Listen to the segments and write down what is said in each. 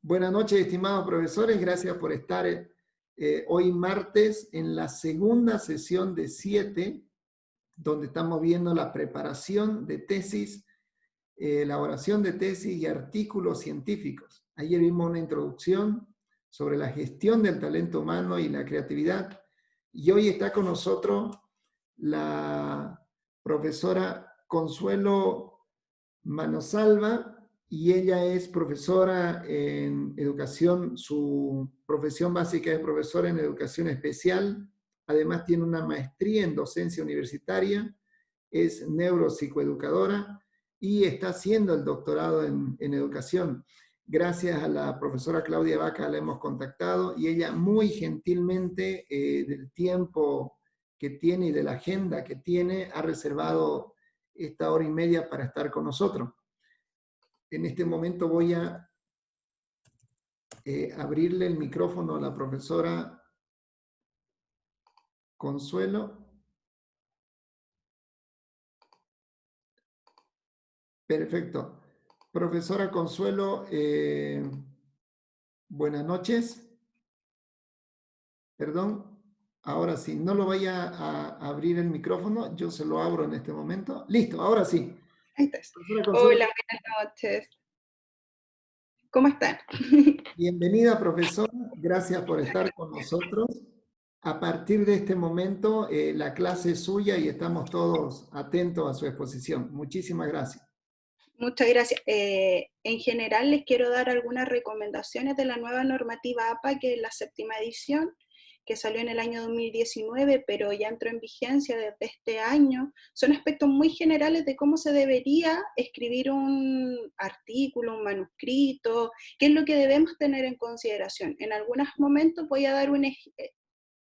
Buenas noches, estimados profesores. Gracias por estar hoy martes en la segunda sesión de 7, donde estamos viendo la preparación de tesis, elaboración de tesis y artículos científicos. Ayer vimos una introducción sobre la gestión del talento humano y la creatividad. Y hoy está con nosotros la profesora Consuelo Manosalva, y ella es profesora en educación, su profesión básica es profesora en educación especial, además tiene una maestría en docencia universitaria, es neuropsicoeducadora y está haciendo el doctorado en educación. Gracias a la profesora Claudia Vaca la hemos contactado y ella muy gentilmente del tiempo que tiene y de la agenda que tiene ha reservado esta hora y media para estar con nosotros. En este momento voy a abrirle el micrófono a la profesora Consuelo. Perfecto. Profesora Consuelo, buenas noches. Perdón, ahora sí, no lo vaya a abrir el micrófono, yo se lo abro en este momento. Listo, ahora sí. Ahí estás. Profesora Consuelo. Hola, buenas noches. ¿Cómo están? Bienvenida, profesora. Gracias por estar con nosotros. A partir de este momento, la clase es suya y estamos todos atentos a su exposición. Muchísimas gracias. Muchas gracias. En general les quiero dar algunas recomendaciones de la nueva normativa APA, que es la 7ª edición, que salió en el año 2019, pero ya entró en vigencia desde este año. Son aspectos muy generales de cómo se debería escribir un artículo, un manuscrito, qué es lo que debemos tener en consideración. En algunos momentos voy a dar un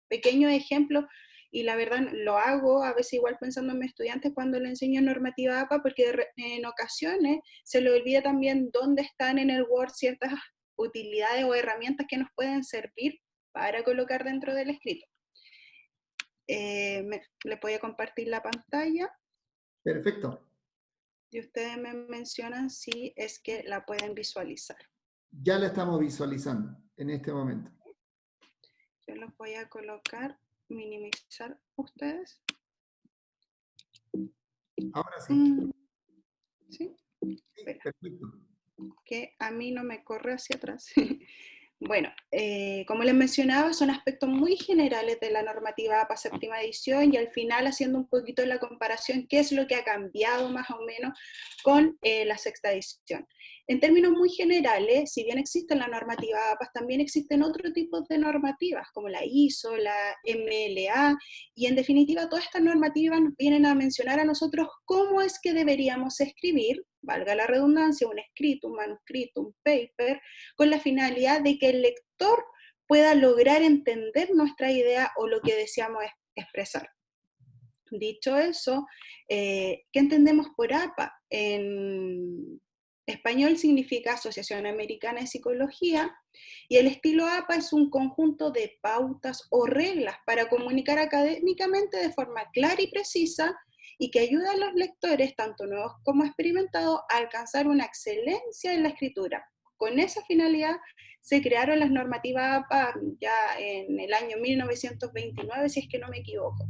pequeño ejemplo, y la verdad lo hago a veces igual pensando en mis estudiantes cuando les enseño normativa APA, porque en ocasiones se le olvida también dónde están en el Word ciertas utilidades o herramientas que nos pueden servir para colocar dentro del escrito. Les voy a compartir la pantalla. Perfecto. Y ustedes me mencionan si es que la pueden visualizar. Ya la estamos visualizando en este momento. Yo los voy a colocar, minimizar ustedes. Ahora sí. ¿Sí? Sí, perfecto. Que a mí no me corre hacia atrás. Bueno, como les mencionaba, son aspectos muy generales de la normativa APA 7ª edición, y al final haciendo un poquito la comparación, qué es lo que ha cambiado más o menos con la 6ª edición. En términos muy generales, si bien existe la normativa APA, también existen otros tipos de normativas, como la ISO, la MLA, y en definitiva todas estas normativas nos vienen a mencionar a nosotros cómo es que deberíamos escribir, valga la redundancia, un escrito, un manuscrito, un paper, con la finalidad de que el lector pueda lograr entender nuestra idea o lo que deseamos expresar. Dicho eso, ¿qué entendemos por APA? En español significa Asociación Americana de Psicología, y el estilo APA es un conjunto de pautas o reglas para comunicar académicamente de forma clara y precisa, y que ayuda a los lectores, tanto nuevos como experimentados, a alcanzar una excelencia en la escritura. Con esa finalidad se crearon las normativas APA ya en el año 1929, si es que no me equivoco.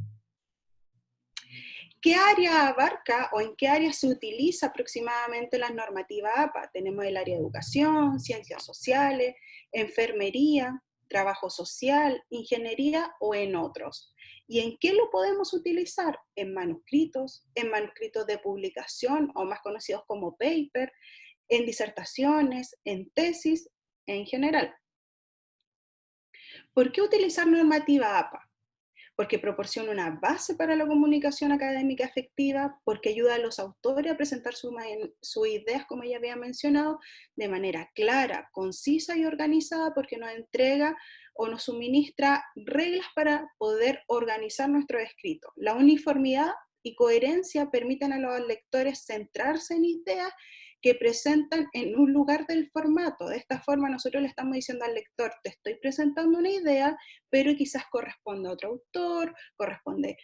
¿Qué área abarca o en qué área se utiliza aproximadamente la normativa APA? Tenemos el área de educación, ciencias sociales, enfermería, trabajo social, ingeniería o en otros. ¿Y en qué lo podemos utilizar? En manuscritos de publicación o más conocidos como paper, en disertaciones, en tesis, en general. ¿Por qué utilizar normativa APA? Porque proporciona una base para la comunicación académica efectiva, porque ayuda a los autores a presentar sus ideas, como ya había mencionado, de manera clara, concisa y organizada, porque nos entrega o nos suministra reglas para poder organizar nuestro escrito. La uniformidad y coherencia permiten a los lectores centrarse en ideas que presentan en un lugar del formato. De esta forma nosotros le estamos diciendo al lector, te estoy presentando una idea, pero quizás corresponde a otro autor, corresponde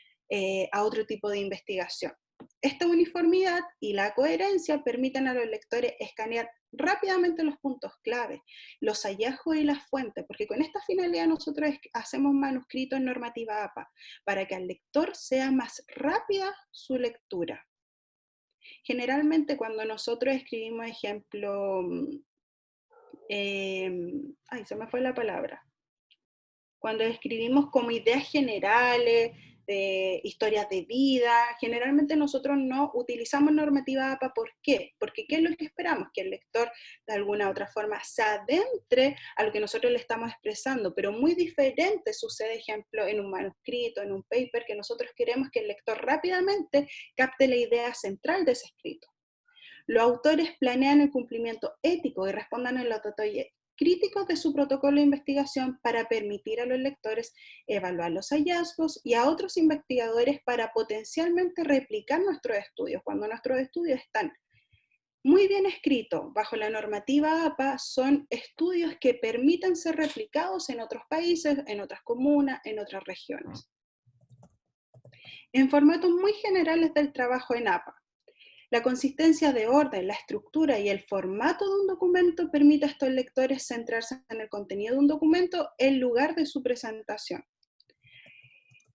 a otro tipo de investigación. Esta uniformidad y la coherencia permiten a los lectores escanear rápidamente los puntos clave, los hallazgos y las fuentes, porque con esta finalidad nosotros hacemos manuscritos en normativa APA, para que al lector sea más rápida su lectura. Generalmente cuando nosotros escribimos, ejemplo, se me fue la palabra. Cuando escribimos como ideas generales, de historias de vida, generalmente nosotros no utilizamos normativa APA. ¿Por qué? Porque ¿qué es lo que esperamos? Que el lector de alguna u otra forma se adentre a lo que nosotros le estamos expresando, pero muy diferente sucede, ejemplo, en un manuscrito, en un paper, que nosotros queremos que el lector rápidamente capte la idea central de ese escrito. Los autores planean el cumplimiento ético y respondan en los detalles críticos de su protocolo de investigación para permitir a los lectores evaluar los hallazgos y a otros investigadores para potencialmente replicar nuestros estudios. Cuando nuestros estudios están muy bien escritos bajo la normativa APA, son estudios que permiten ser replicados en otros países, en otras comunas, en otras regiones. En formatos muy generales del trabajo en APA, la consistencia de orden, la estructura y el formato de un documento permite a estos lectores centrarse en el contenido de un documento en lugar de su presentación.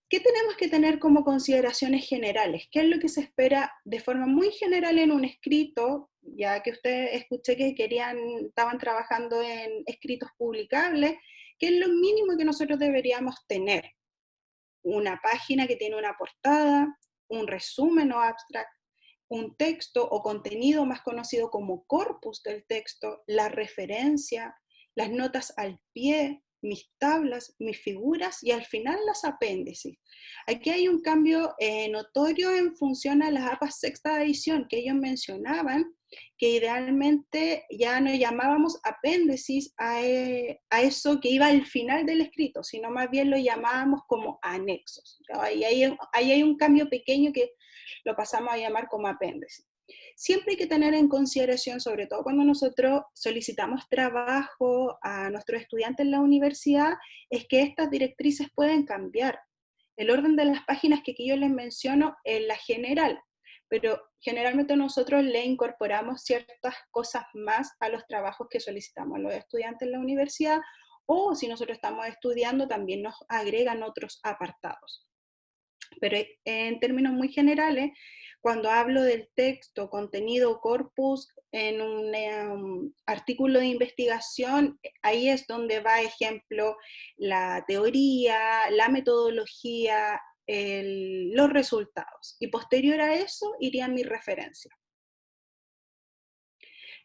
¿Qué tenemos que tener como consideraciones generales? ¿Qué es lo que se espera de forma muy general en un escrito? Ya que ustedes escuché que estaban trabajando en escritos publicables, ¿qué es lo mínimo que nosotros deberíamos tener? Una página que tiene una portada, un resumen o abstract, un texto o contenido más conocido como corpus del texto, la referencia, las notas al pie, mis tablas, mis figuras y al final las apéndices. Aquí hay un cambio notorio en función a las APA sexta edición que ellos mencionaban, que idealmente ya no llamábamos apéndices a eso que iba al final del escrito, sino más bien lo llamábamos como anexos. Ahí hay un cambio pequeño que lo pasamos a llamar como apéndice. Siempre hay que tener en consideración, sobre todo cuando nosotros solicitamos trabajo a nuestros estudiantes en la universidad, es que estas directrices pueden cambiar. El orden de las páginas que aquí yo les menciono es la general, pero generalmente nosotros le incorporamos ciertas cosas más a los trabajos que solicitamos a los estudiantes en la universidad, o si nosotros estamos estudiando también nos agregan otros apartados. Pero en términos muy generales, cuando hablo del texto, contenido, corpus, en un artículo de investigación, ahí es donde va, ejemplo, la teoría, la metodología, los resultados. Y posterior a eso iría mi referencia.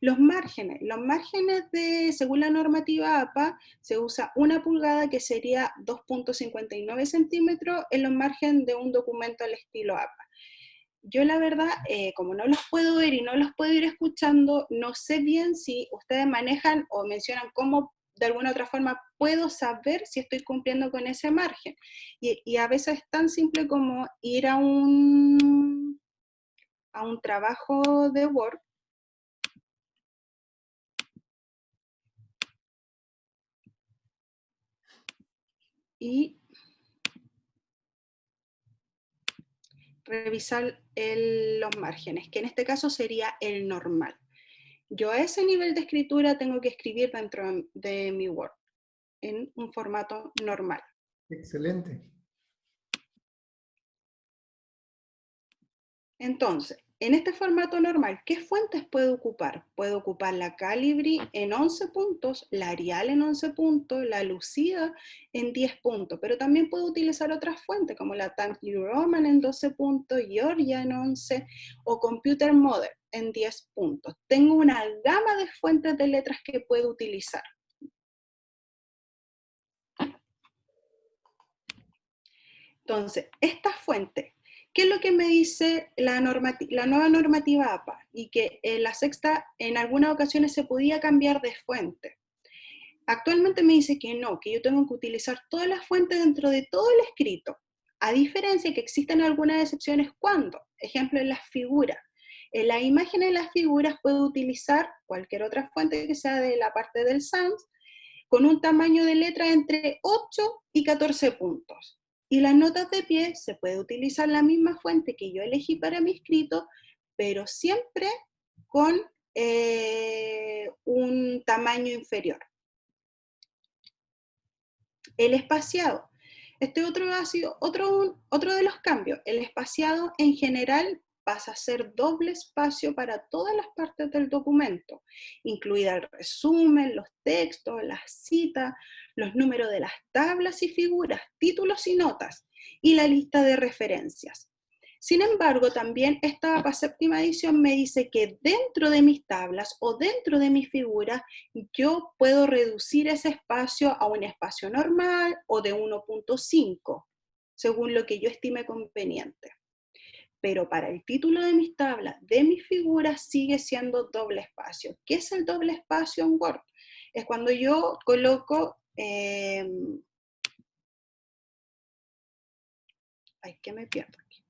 Los márgenes según la normativa APA, se usa 1 pulgada, que sería 2.59 centímetros, en los márgenes de un documento al estilo APA. Yo la verdad, como no los puedo ver y no los puedo ir escuchando, no sé bien si ustedes manejan o mencionan cómo de alguna otra forma puedo saber si estoy cumpliendo con ese margen. Y a veces es tan simple como ir a un trabajo de Word y revisar los márgenes, que en este caso sería el normal. Yo a ese nivel de escritura tengo que escribir dentro de mi Word, en un formato normal. Excelente. Entonces, en este formato normal, ¿qué fuentes puedo ocupar? Puedo ocupar la Calibri en 11 puntos, la Arial en 11 puntos, la Lucida en 10 puntos, pero también puedo utilizar otras fuentes como la Times New Roman en 12 puntos, Georgia en 11 o Computer Model en 10 puntos. Tengo una gama de fuentes de letras que puedo utilizar. Entonces, esta fuente, ¿qué es lo que me dice la nueva normativa APA? Y que la sexta en algunas ocasiones se podía cambiar de fuente. Actualmente me dice que no, que yo tengo que utilizar todas las fuentes dentro de todo el escrito, a diferencia que existen algunas excepciones cuando, ejemplo, en las figuras. En las imágenes de las figuras puedo utilizar cualquier otra fuente que sea de la parte del SANS, con un tamaño de letra entre 8 y 14 puntos. Y las notas de pie se puede utilizar la misma fuente que yo elegí para mi escrito, pero siempre con un tamaño inferior. El espaciado. Este otro ha sido otro de los cambios. El espaciado en general pasa a ser doble espacio para todas las partes del documento, incluida el resumen, los textos, las citas, los números de las tablas y figuras, títulos y notas, y la lista de referencias. Sin embargo, también esta APA séptima edición me dice que dentro de mis tablas o dentro de mis figuras yo puedo reducir ese espacio a un espacio normal o de 1.5, según lo que yo estime conveniente. Pero para el título de mis tablas, de mis figuras, sigue siendo doble espacio. ¿Qué es el doble espacio en Word? Es cuando yo coloco... ay, que me pierdo aquí.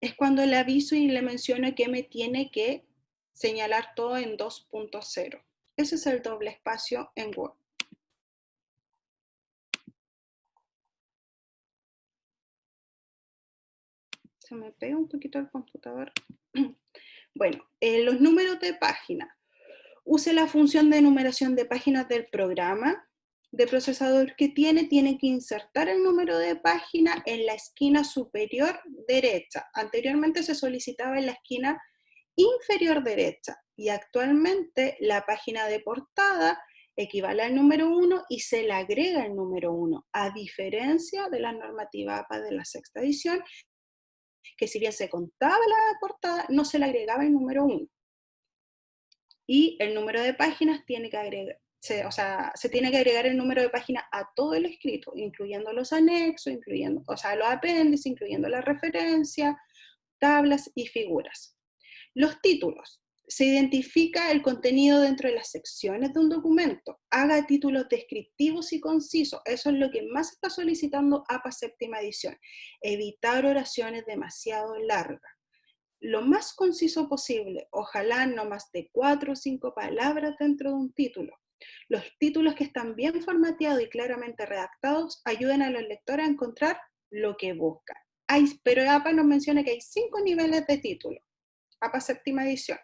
Es cuando le aviso y le menciono que me tiene que señalar todo en 2.0. Ese es el doble espacio en Word. Se me pega un poquito el computador. Bueno, los números de página. Use la función de numeración de páginas del programa de procesador que tiene que insertar el número de página en la esquina superior derecha. Anteriormente se solicitaba en la esquina inferior derecha y actualmente la página de portada equivale al número 1 y se le agrega el número 1, a diferencia de la normativa APA de la sexta edición, que si bien se contaba la portada, no se le agregaba el número 1. Y el número de páginas tiene que agregar, se tiene que agregar el número de página a todo el escrito, incluyendo los anexos, incluyendo, los apéndices, incluyendo la referencia, tablas y figuras. Los títulos. Se identifica el contenido dentro de las secciones de un documento. Haga títulos descriptivos y concisos. Eso es lo que más está solicitando APA séptima edición. Evitar oraciones demasiado largas. Lo más conciso posible. Ojalá no más de 4 o 5 palabras dentro de un título. Los títulos que están bien formateados y claramente redactados ayudan a los lectores a encontrar lo que buscan. Pero APA nos menciona que hay 5 niveles de título. APA séptima edición.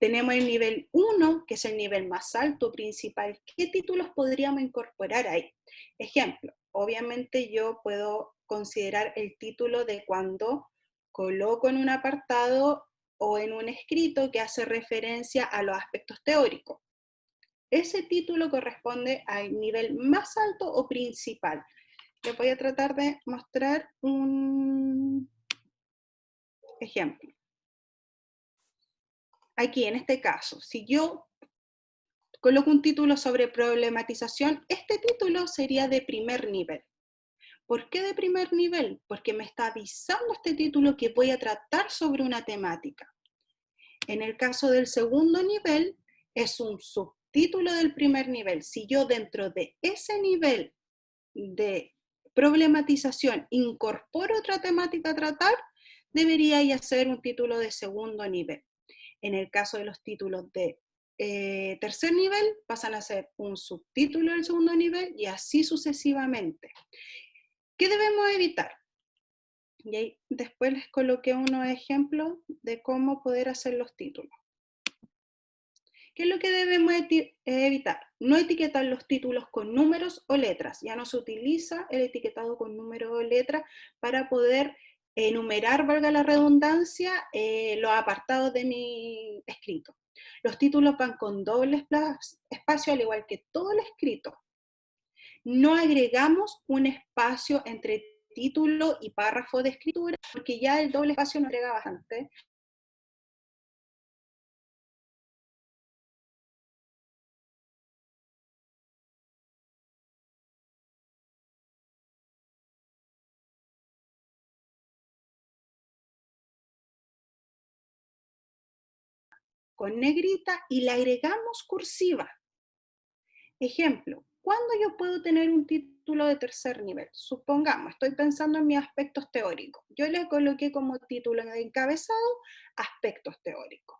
Tenemos el nivel 1, que es el nivel más alto, principal. ¿Qué títulos podríamos incorporar ahí? Ejemplo, obviamente yo puedo considerar el título de cuando coloco en un apartado o en un escrito que hace referencia a los aspectos teóricos. Ese título corresponde al nivel más alto o principal. Les voy a tratar de mostrar un ejemplo. Aquí, en este caso, si yo coloco un título sobre problematización, este título sería de primer nivel. ¿Por qué de primer nivel? Porque me está avisando este título que voy a tratar sobre una temática. En el caso del segundo nivel, es un subtítulo del primer nivel. Si yo dentro de ese nivel de problematización incorporo otra temática a tratar, debería ya ser un título de segundo nivel. En el caso de los títulos de tercer nivel, pasan a ser un subtítulo del segundo nivel y así sucesivamente. ¿Qué debemos evitar? Y ahí después les coloqué unos ejemplos de cómo poder hacer los títulos. ¿Qué es lo que debemos evitar? No etiquetar los títulos con números o letras. Ya no se utiliza el etiquetado con números o letras para poder enumerar, valga la redundancia, los apartados de mi escrito. Los títulos van con doble espacio, al igual que todo el escrito. No agregamos un espacio entre título y párrafo de escritura, porque ya el doble espacio nos agrega bastante. Con negrita y le agregamos cursiva. Ejemplo, ¿cuándo yo puedo tener un título de tercer nivel? Supongamos, estoy pensando en mis aspectos teóricos. Yo le coloqué como título de encabezado aspectos teóricos.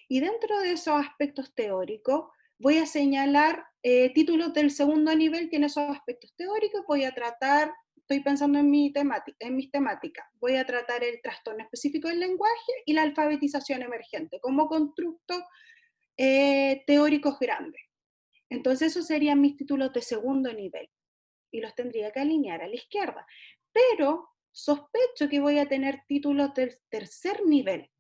Y dentro de esos aspectos teóricos voy a señalar títulos del segundo nivel que en esos aspectos teóricos voy a tratar, estoy pensando en mis temáticas, voy a tratar el trastorno específico del lenguaje y la alfabetización emergente como constructos teóricos grandes. Entonces esos serían mis títulos de segundo nivel y los tendría que alinear a la izquierda. Pero sospecho que voy a tener títulos del tercer nivel.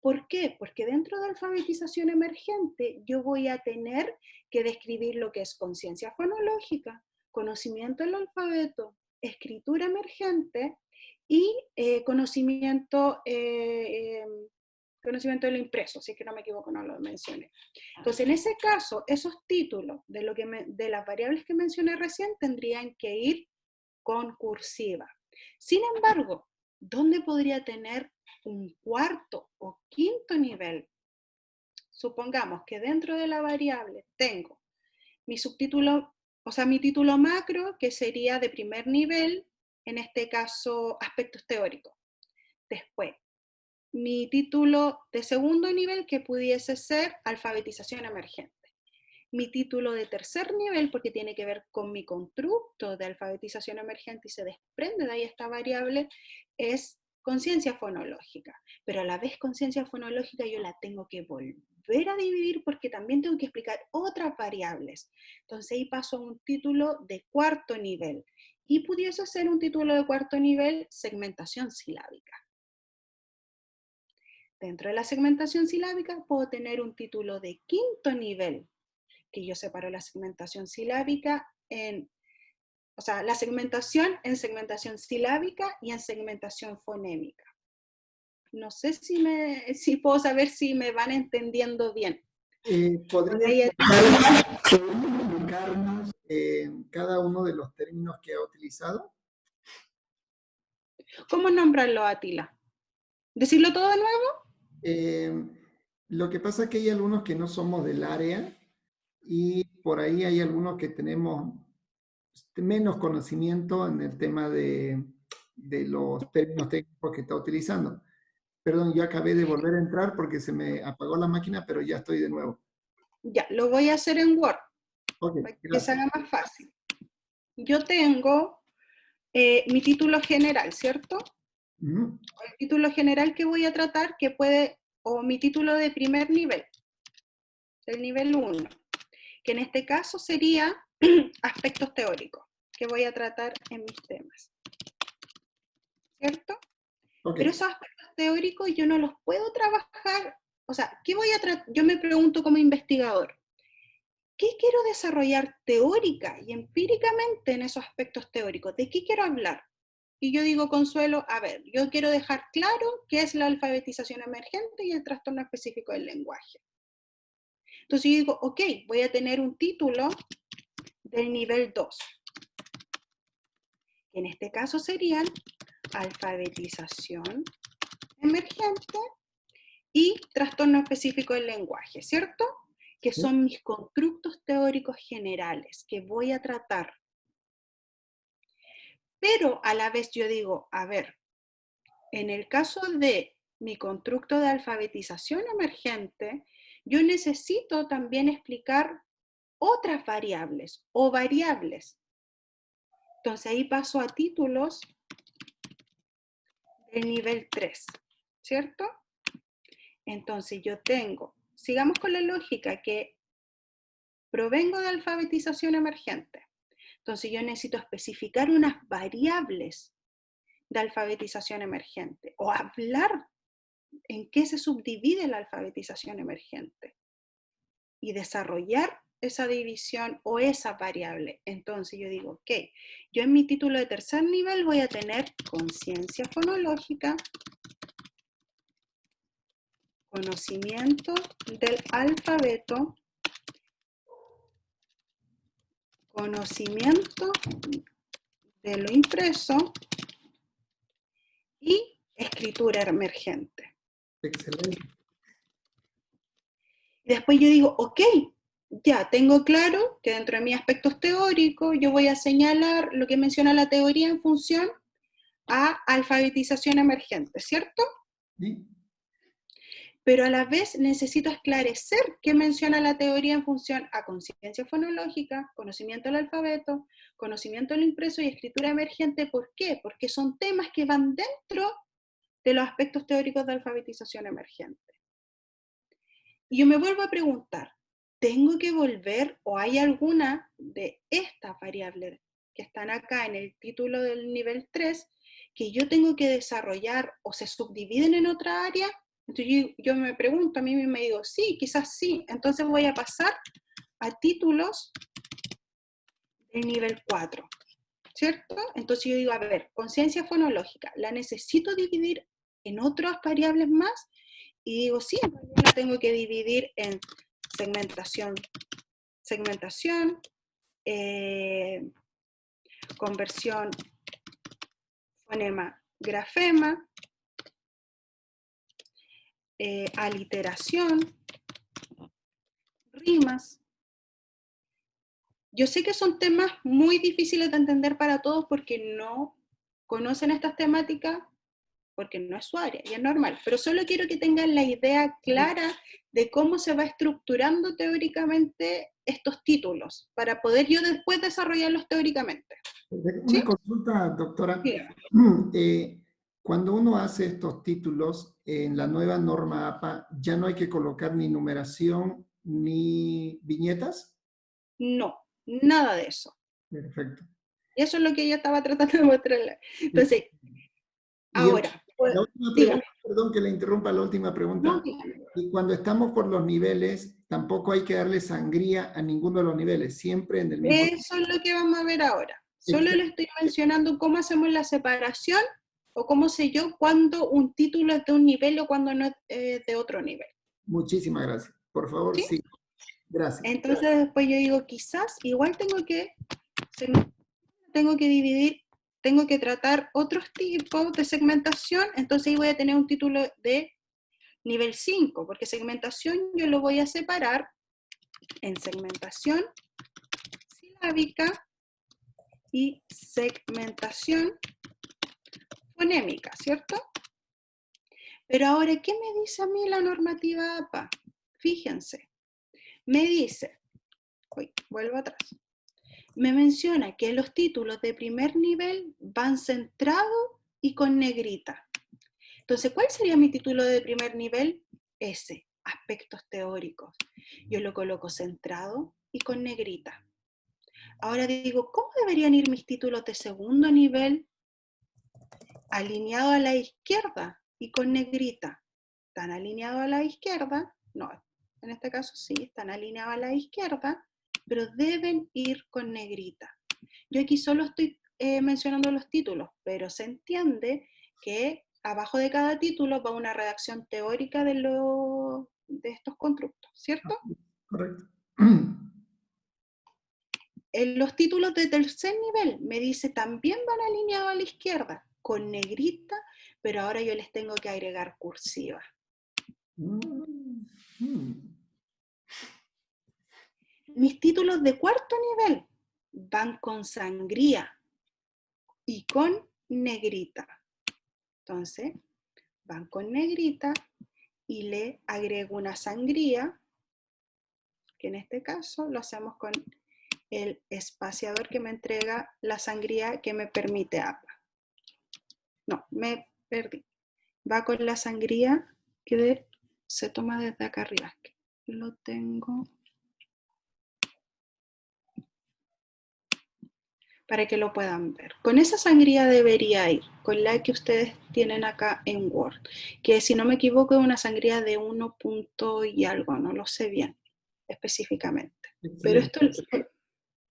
¿Por qué? Porque dentro de alfabetización emergente yo voy a tener que describir lo que es conciencia fonológica, conocimiento del alfabeto, escritura emergente y conocimiento de lo impreso, si es que no me equivoco, no lo mencioné. Entonces, en ese caso, esos títulos de las variables que mencioné recién tendrían que ir con cursiva. Sin embargo, ¿dónde podría tener un cuarto o quinto nivel? Supongamos que dentro de la variable tengo mi subtítulo, o sea, mi título macro, que sería de primer nivel, en este caso, aspectos teóricos. Después, mi título de segundo nivel, que pudiese ser alfabetización emergente. Mi título de tercer nivel, porque tiene que ver con mi constructo de alfabetización emergente y se desprende de ahí esta variable, es conciencia fonológica. Pero a la vez conciencia fonológica yo la tengo que volver a dividir porque también tengo que explicar otras variables. Entonces ahí paso a un título de cuarto nivel. Y pudiese ser un título de cuarto nivel, segmentación silábica. Dentro de la segmentación silábica puedo tener un título de quinto nivel, que yo separo la segmentación silábica la segmentación en segmentación silábica y en segmentación fonémica. No sé si puedo saber si me van entendiendo bien. ¿Podrías explicarnos cada uno de los términos que ha utilizado? ¿Cómo nombrarlo, Atila? ¿Decirlo todo de nuevo? Lo que pasa es que hay algunos que no somos del área y por ahí hay algunos que tenemos menos conocimiento en el tema de los términos técnicos que está utilizando. Perdón, yo acabé de volver a entrar porque se me apagó la máquina, pero ya estoy de nuevo. Ya, lo voy a hacer en Word, Ok, para que gracias. se haga más fácil. Yo tengo mi título general, ¿cierto? El título general que voy a tratar, o mi título de primer nivel, del nivel 1, que en este caso sería aspectos teóricos, que voy a tratar en mis temas, ¿cierto? Okay. Pero esos aspectos teóricos yo no los puedo trabajar, o sea, yo me pregunto como investigador, ¿qué quiero desarrollar teórica y empíricamente en esos aspectos teóricos? ¿De qué quiero hablar? Y yo digo, Consuelo, a ver, yo quiero dejar claro qué es la alfabetización emergente y el trastorno específico del lenguaje. Entonces yo digo, ok, voy a tener un título del nivel 2. Que en este caso serían alfabetización emergente y trastorno específico del lenguaje, ¿cierto? Que son mis constructos teóricos generales que voy a tratar. Pero a la vez yo digo, a ver, en el caso de mi constructo de alfabetización emergente, yo necesito también explicar otras variables o variables. Entonces ahí paso a títulos del nivel 3, ¿cierto? Entonces yo tengo, sigamos con la lógica que provengo de alfabetización emergente. Entonces yo necesito especificar unas variables de alfabetización emergente o hablar en qué se subdivide la alfabetización emergente y desarrollar esa división o esa variable. Entonces yo digo, ok, yo en mi título de tercer nivel voy a tener conciencia fonológica, conocimiento del alfabeto, conocimiento de lo impreso y escritura emergente. Excelente. Y después yo digo, ok, ya tengo claro que dentro de mis aspectos teóricos yo voy a señalar lo que menciona la teoría en función a alfabetización emergente, ¿cierto? ¿Sí? pero a la vez necesito esclarecer qué menciona la teoría en función a conciencia fonológica, conocimiento del alfabeto, conocimiento del impreso y escritura emergente. ¿Por qué? Porque son temas que van dentro de los aspectos teóricos de alfabetización emergente. Y yo me vuelvo a preguntar, ¿tengo que volver o hay alguna de estas variables que están acá en el título del nivel 3 que yo tengo que desarrollar o se subdividen en otra área? Entonces yo me pregunto a mí misma y digo, sí, quizás sí. Entonces voy a pasar a títulos del nivel 4, ¿cierto? Entonces yo digo, a ver, conciencia fonológica, ¿la necesito dividir en otras variables más? Y digo, sí, la tengo que dividir en segmentación, conversión, fonema, grafema, aliteración, rimas. Yo sé que son temas muy difíciles de entender para todos porque no conocen estas temáticas, porque no es su área, y es normal, pero solo quiero que tengan la idea clara de cómo se va estructurando teóricamente estos títulos, para poder yo después desarrollarlos teóricamente. Una ¿Sí? consulta, doctora. Sí. Cuando uno hace estos títulos en la nueva norma APA, ¿ya no hay que colocar ni numeración ni viñetas? No, nada de eso. Perfecto. Y eso es lo que ella estaba tratando de mostrarle. Sí. Entonces, Y ahora, pues, la última dígame. pregunta, perdón que le interrumpa la última No, pregunta. dígame. Y cuando estamos por los niveles, tampoco hay que darle sangría a ninguno de los niveles, siempre en el mismo. Eso es lo que vamos a ver ahora. Solo Excelente. le estoy mencionando cómo hacemos la separación o cómo sé yo cuando un título es de un nivel o cuando no es de otro nivel. Muchísimas gracias. Por favor, ¿Sí? sí. Gracias. Entonces después yo digo, quizás igual tengo que dividir, tengo que tratar otros tipos de segmentación, entonces ahí voy a tener un título de nivel 5, porque segmentación yo lo voy a separar en segmentación silábica y segmentación fonémica, ¿cierto? Pero ahora, ¿qué me dice a mí la normativa APA? Fíjense, me dice, vuelvo atrás, me menciona que los títulos de primer nivel van centrados y con negrita. Entonces, ¿cuál sería mi título de primer nivel? Ese, aspectos teóricos. Yo lo coloco centrado y con negrita. Ahora digo, ¿cómo deberían ir mis títulos de segundo nivel? Alineado a la izquierda y con negrita. ¿Están alineados a la izquierda? No, en este caso sí, están alineados a la izquierda, pero deben ir con negrita. Yo aquí solo estoy mencionando los títulos, pero se entiende que abajo de cada título va una redacción teórica de estos constructos, ¿cierto? Correcto. En los títulos de tercer nivel me dice también van alineados a la izquierda, con negrita, pero ahora yo les tengo que agregar cursiva. Mis títulos de cuarto nivel van con sangría y con negrita. Entonces, van con negrita y le agrego una sangría, que en este caso lo hacemos con el espaciador que me entrega la sangría que me permite APA. No, me perdí. Va con la sangría que se toma desde acá arriba. Lo tengo para que lo puedan ver. Con esa sangría debería ir, con la que ustedes tienen acá en Word, que si no me equivoco es una sangría de 1 punto y algo, no lo sé bien específicamente. Pero Excelente. esto,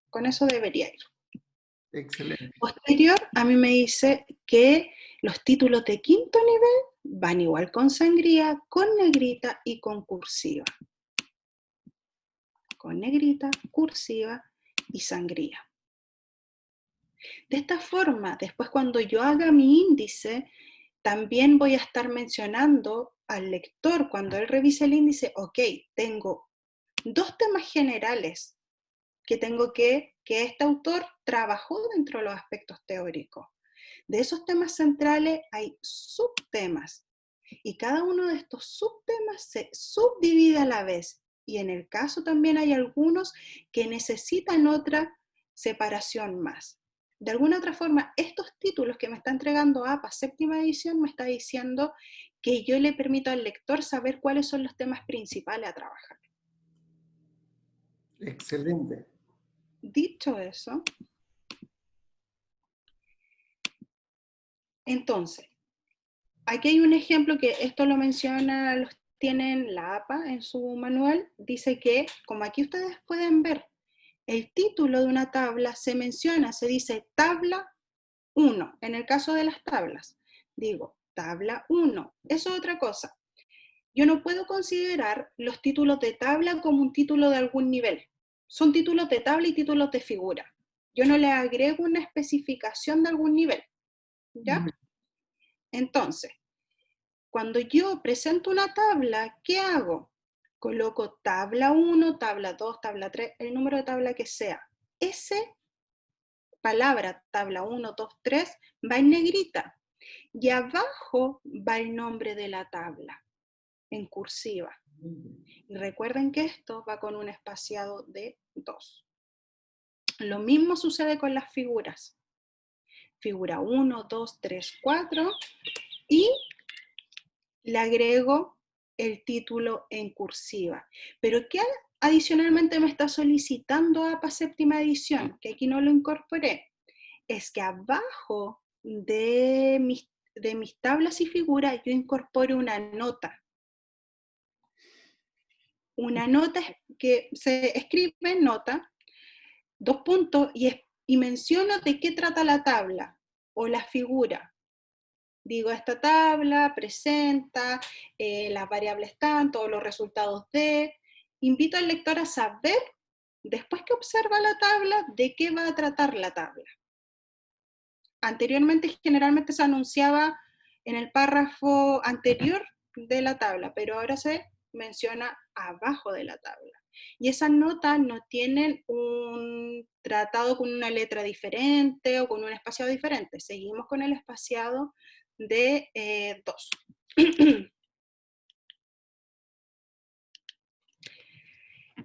con eso debería ir. Excelente. Posterior, a mí me dice que los títulos de quinto nivel van igual con sangría, con negrita y con cursiva. Con negrita, cursiva y sangría. De esta forma, después cuando yo haga mi índice, también voy a estar mencionando al lector, cuando él revise el índice, ok, tengo 2 temas generales que este autor trabajó dentro de los aspectos teóricos. De esos temas centrales hay subtemas Y cada uno de estos subtemas se subdivide a la vez. Y en el caso también hay algunos que necesitan otra separación más. De alguna otra forma, estos títulos que me está entregando APA séptima edición me está diciendo que yo le permito al lector saber cuáles son los temas principales a trabajar. Excelente. Dicho eso, entonces, aquí hay un ejemplo que esto lo menciona, los tienen la APA en su manual, dice que, como aquí ustedes pueden ver, el título de una tabla se menciona, se dice tabla 1, en el caso de las tablas, digo, tabla 1, eso es otra cosa. Yo no puedo considerar los títulos de tabla como un título de algún nivel. Son títulos de tabla y títulos de figura. Yo no le agrego una especificación de algún nivel, ¿ya? Entonces, cuando yo presento una tabla, ¿qué hago? Coloco tabla 1, tabla 2, tabla 3, el número de tabla que sea. Esa palabra, tabla 1, 2, 3, va en negrita. Y abajo va el nombre de la tabla, en cursiva. Y recuerden que esto va con un espaciado de 2. Lo mismo sucede con las figuras. Figura 1, 2, 3, 4. Y le agrego el título en cursiva. Pero ¿qué adicionalmente me está solicitando APA séptima edición? Que aquí no lo incorporé. Es que abajo de mis tablas y figuras yo incorporo una nota. Una nota que se escribe nota, 2 puntos, y menciono de qué trata la tabla o la figura. Digo, esta tabla presenta las variables tanto o los resultados de. Invito al lector a saber, después que observa la tabla, de qué va a tratar la tabla. Anteriormente, generalmente se anunciaba en el párrafo anterior de la tabla, pero ahora se menciona abajo de la tabla. Y esas notas no tienen un tratado con una letra diferente o con un espaciado diferente. Seguimos con el espaciado de 2.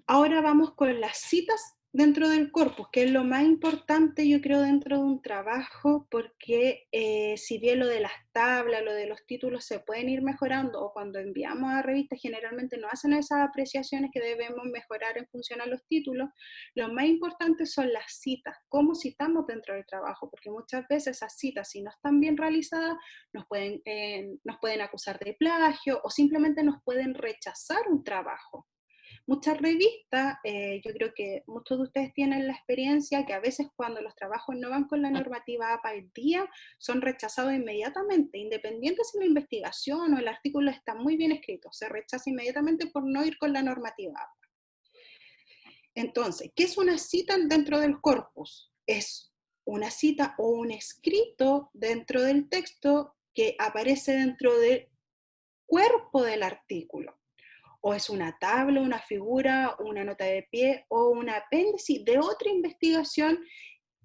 Ahora vamos con las citas dentro del corpus, que es lo más importante, yo creo, dentro de un trabajo, porque si bien lo de las tablas, lo de los títulos se pueden ir mejorando, o cuando enviamos a revistas generalmente nos hacen esas apreciaciones que debemos mejorar en función a los títulos, lo más importante son las citas, cómo citamos dentro del trabajo, porque muchas veces esas citas, si no están bien realizadas, nos pueden acusar de plagio o simplemente nos pueden rechazar un trabajo. Muchas revistas, yo creo que muchos de ustedes tienen la experiencia que a veces cuando los trabajos no van con la normativa APA al día, son rechazados inmediatamente, independiente si la investigación o el artículo está muy bien escrito, se rechaza inmediatamente por no ir con la normativa APA. Entonces, ¿qué es una cita dentro del corpus? Es una cita o un escrito dentro del texto que aparece dentro del cuerpo del artículo. O es una tabla, una figura, una nota de pie o un apéndice de otra investigación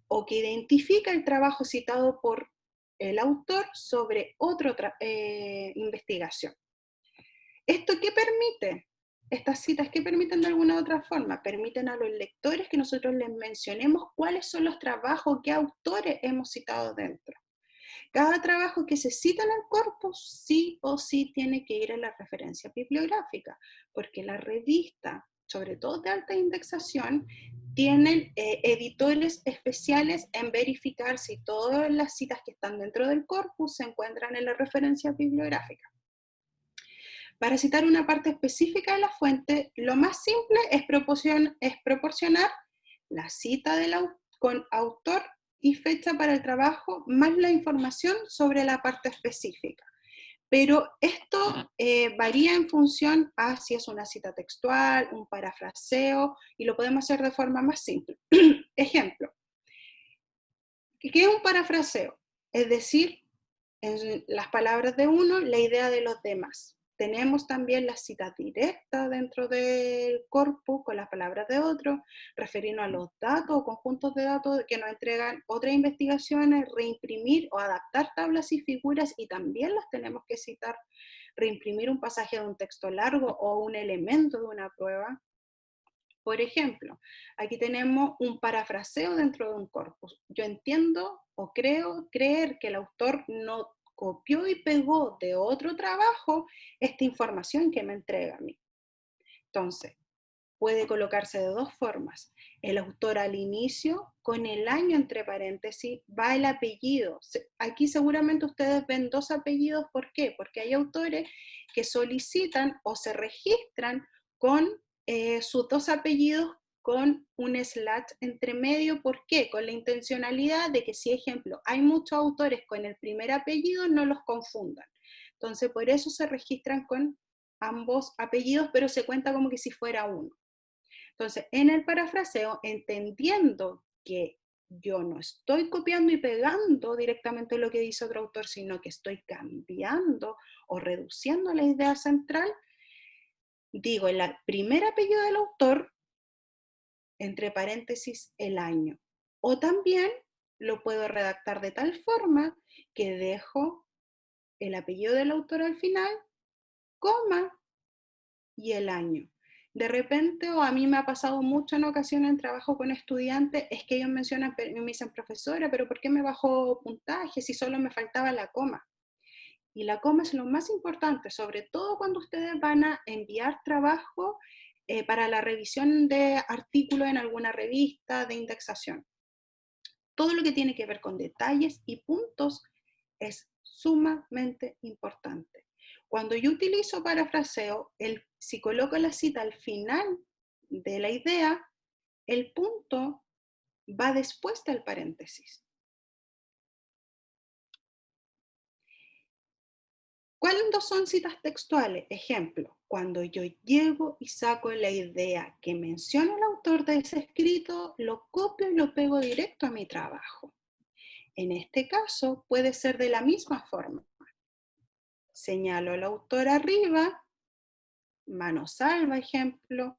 o que identifica el trabajo citado por el autor sobre otra investigación. ¿Esto qué permite? Estas citas, ¿qué permiten de alguna u otra forma? Permiten a los lectores que nosotros les mencionemos cuáles son los trabajos, qué autores hemos citado dentro. Cada trabajo que se cita en el corpus sí o sí tiene que ir a la referencia bibliográfica, porque la revista, sobre todo de alta indexación, tienen editores especiales en verificar si todas las citas que están dentro del corpus se encuentran en la referencia bibliográfica. Para citar una parte específica de la fuente, lo más simple es proporcionar la cita con autor y fecha para el trabajo, más la información sobre la parte específica. Pero esto varía en función a si es una cita textual, un parafraseo, y lo podemos hacer de forma más simple. Ejemplo, ¿qué es un parafraseo? Es decir, en las palabras de uno, la idea de los demás. Tenemos también las citas directas dentro del corpus con las palabras de otro, refiriendo a los datos o conjuntos de datos que nos entregan otras investigaciones, reimprimir o adaptar tablas y figuras, y también las tenemos que citar reimprimir un pasaje de un texto largo o un elemento de una prueba. Por ejemplo, aquí tenemos un parafraseo dentro de un corpus. Yo entiendo o creo creer que el autor no copió y pegó de otro trabajo esta información que me entrega a mí. Entonces, puede colocarse de dos formas. El autor al inicio, con el año entre paréntesis, va el apellido. Aquí seguramente ustedes ven dos apellidos. ¿Por qué? Porque hay autores que solicitan o se registran con sus dos apellidos con un slash entre medio. ¿Por qué? Con la intencionalidad de que si, ejemplo, hay muchos autores con el primer apellido, no los confundan. Entonces, por eso se registran con ambos apellidos, pero se cuenta como que si fuera uno. Entonces, en el parafraseo, entendiendo que yo no estoy copiando y pegando directamente lo que dice otro autor, sino que estoy cambiando o reduciendo la idea central, digo el primer apellido del autor, entre paréntesis, el año. O también lo puedo redactar de tal forma que dejo el apellido del autor al final, coma, y el año. De repente, o a mí me ha pasado mucho en ocasiones en trabajo con estudiantes, es que ellos mencionan, me dicen, profesora, pero ¿por qué me bajó puntaje si solo me faltaba la coma? Y la coma es lo más importante, sobre todo cuando ustedes van a enviar trabajo para la revisión de artículos en alguna revista de indexación. Todo lo que tiene que ver con detalles y puntos es sumamente importante. Cuando yo utilizo parafraseo, si coloco la cita al final de la idea, el punto va después del paréntesis. ¿Cuándo son citas textuales? Ejemplo, cuando yo llego y saco la idea que menciona el autor de ese escrito, lo copio y lo pego directo a mi trabajo. En este caso, puede ser de la misma forma. Señalo al autor arriba, mano salva, ejemplo,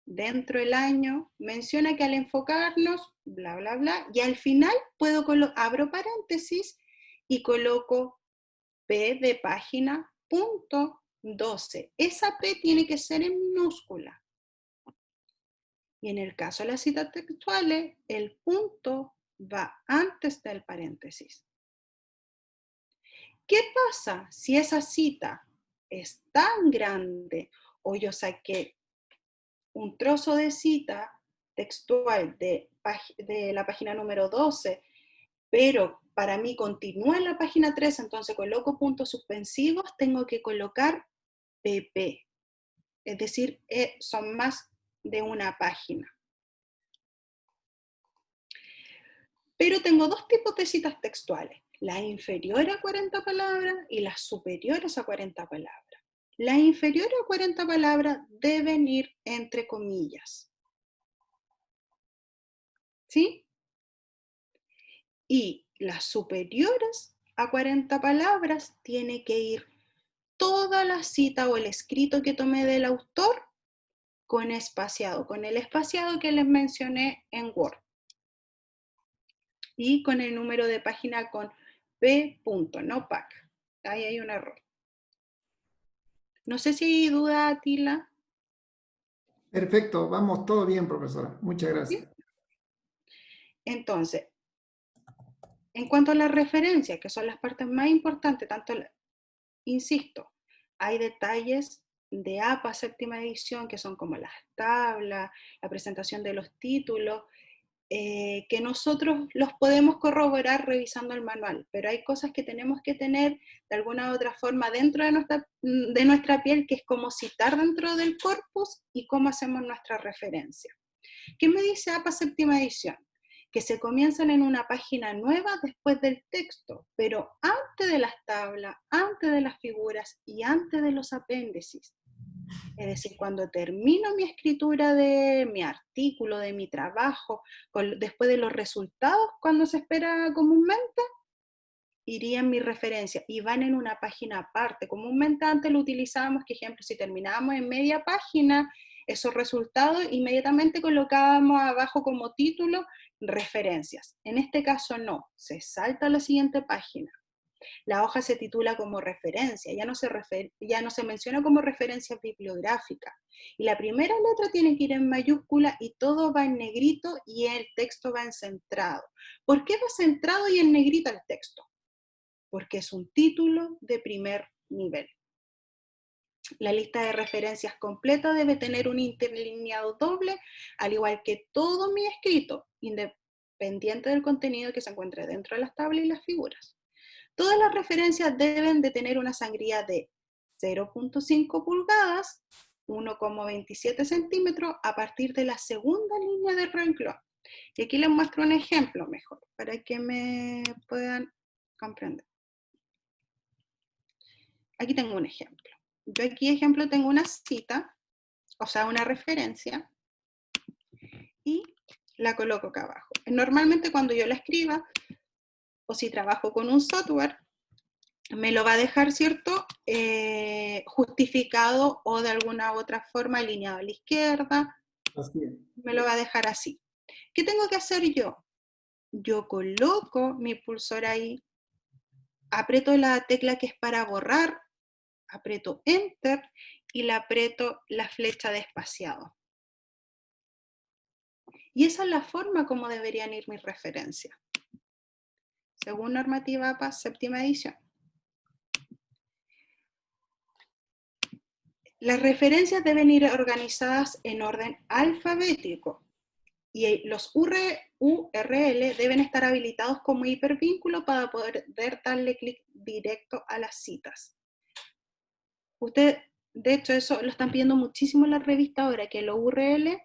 dentro del año, menciona que al enfocarnos, bla, bla, bla, y al final abro paréntesis y coloco P de página, punto 12. Esa P tiene que ser en minúscula. Y en el caso de las citas textuales, el punto va antes del paréntesis. ¿Qué pasa si esa cita es tan grande o yo saqué un trozo de cita textual de la página número 12, pero para mí continúa en la página 3, entonces coloco puntos suspensivos, tengo que colocar PP, es decir, son más de una página. Pero tengo dos tipos de citas textuales, las inferiores a 40 palabras y las superiores a 40 palabras. Las inferiores a 40 palabras deben ir entre comillas. ¿Sí? Y las superiores a 40 palabras tiene que ir toda la cita o el escrito que tomé del autor con espaciado, con el espaciado que les mencioné en Word. Y con el número de página con P. no PAC. Ahí hay un error. No sé si hay duda, Atila. Perfecto, vamos todo bien, profesora. Muchas gracias. ¿Sí? Entonces, en cuanto a las referencias, que son las partes más importantes, insisto, hay detalles de APA séptima edición que son como las tablas, la presentación de los títulos, que nosotros los podemos corroborar revisando el manual, pero hay cosas que tenemos que tener de alguna u otra forma dentro de nuestra piel, que es como citar dentro del corpus y cómo hacemos nuestra referencia. ¿Qué me dice APA séptima edición? Que se comienzan en una página nueva después del texto, pero antes de las tablas, antes de las figuras y antes de los apéndices. Es decir, cuando termino mi escritura de mi artículo, de mi trabajo, después de los resultados, cuando se espera comúnmente, irían mis referencias y van en una página aparte. Comúnmente antes lo utilizábamos, que ejemplo, si terminábamos en media página, esos resultados inmediatamente colocábamos abajo como título referencias. En este caso no, se salta a la siguiente página. La hoja se titula como referencia, ya no se menciona como referencia bibliográfica. Y la primera letra tiene que ir en mayúscula y todo va en negrito y el texto va en centrado. ¿Por qué va centrado y en negrito el texto? Porque es un título de primer nivel. La lista de referencias completa debe tener un interlineado doble, al igual que todo mi escrito, independiente del contenido que se encuentre dentro de las tablas y las figuras. Todas las referencias deben de tener una sangría de 0.5 pulgadas, 1,27 centímetros, a partir de la segunda línea de renglón. Y aquí les muestro un ejemplo mejor, para que me puedan comprender. Aquí tengo un ejemplo. Yo aquí, ejemplo, tengo una cita, o sea, una referencia, y la coloco acá abajo. Normalmente cuando yo la escriba, o si trabajo con un software, me lo va a dejar, ¿cierto?, justificado o de alguna u otra forma alineado a la izquierda. Así es. Me lo va a dejar así. ¿Qué tengo que hacer yo? Yo coloco mi pulsor ahí, aprieto la tecla que es para borrar, aprieto Enter y le aprieto la flecha de espaciado. Y esa es la forma como deberían ir mis referencias, según normativa APA, séptima edición. Las referencias deben ir organizadas en orden alfabético y los URL deben estar habilitados como hipervínculo para poder darle clic directo a las citas. Usted, de hecho, eso lo están pidiendo muchísimo en la revista ahora, que los URL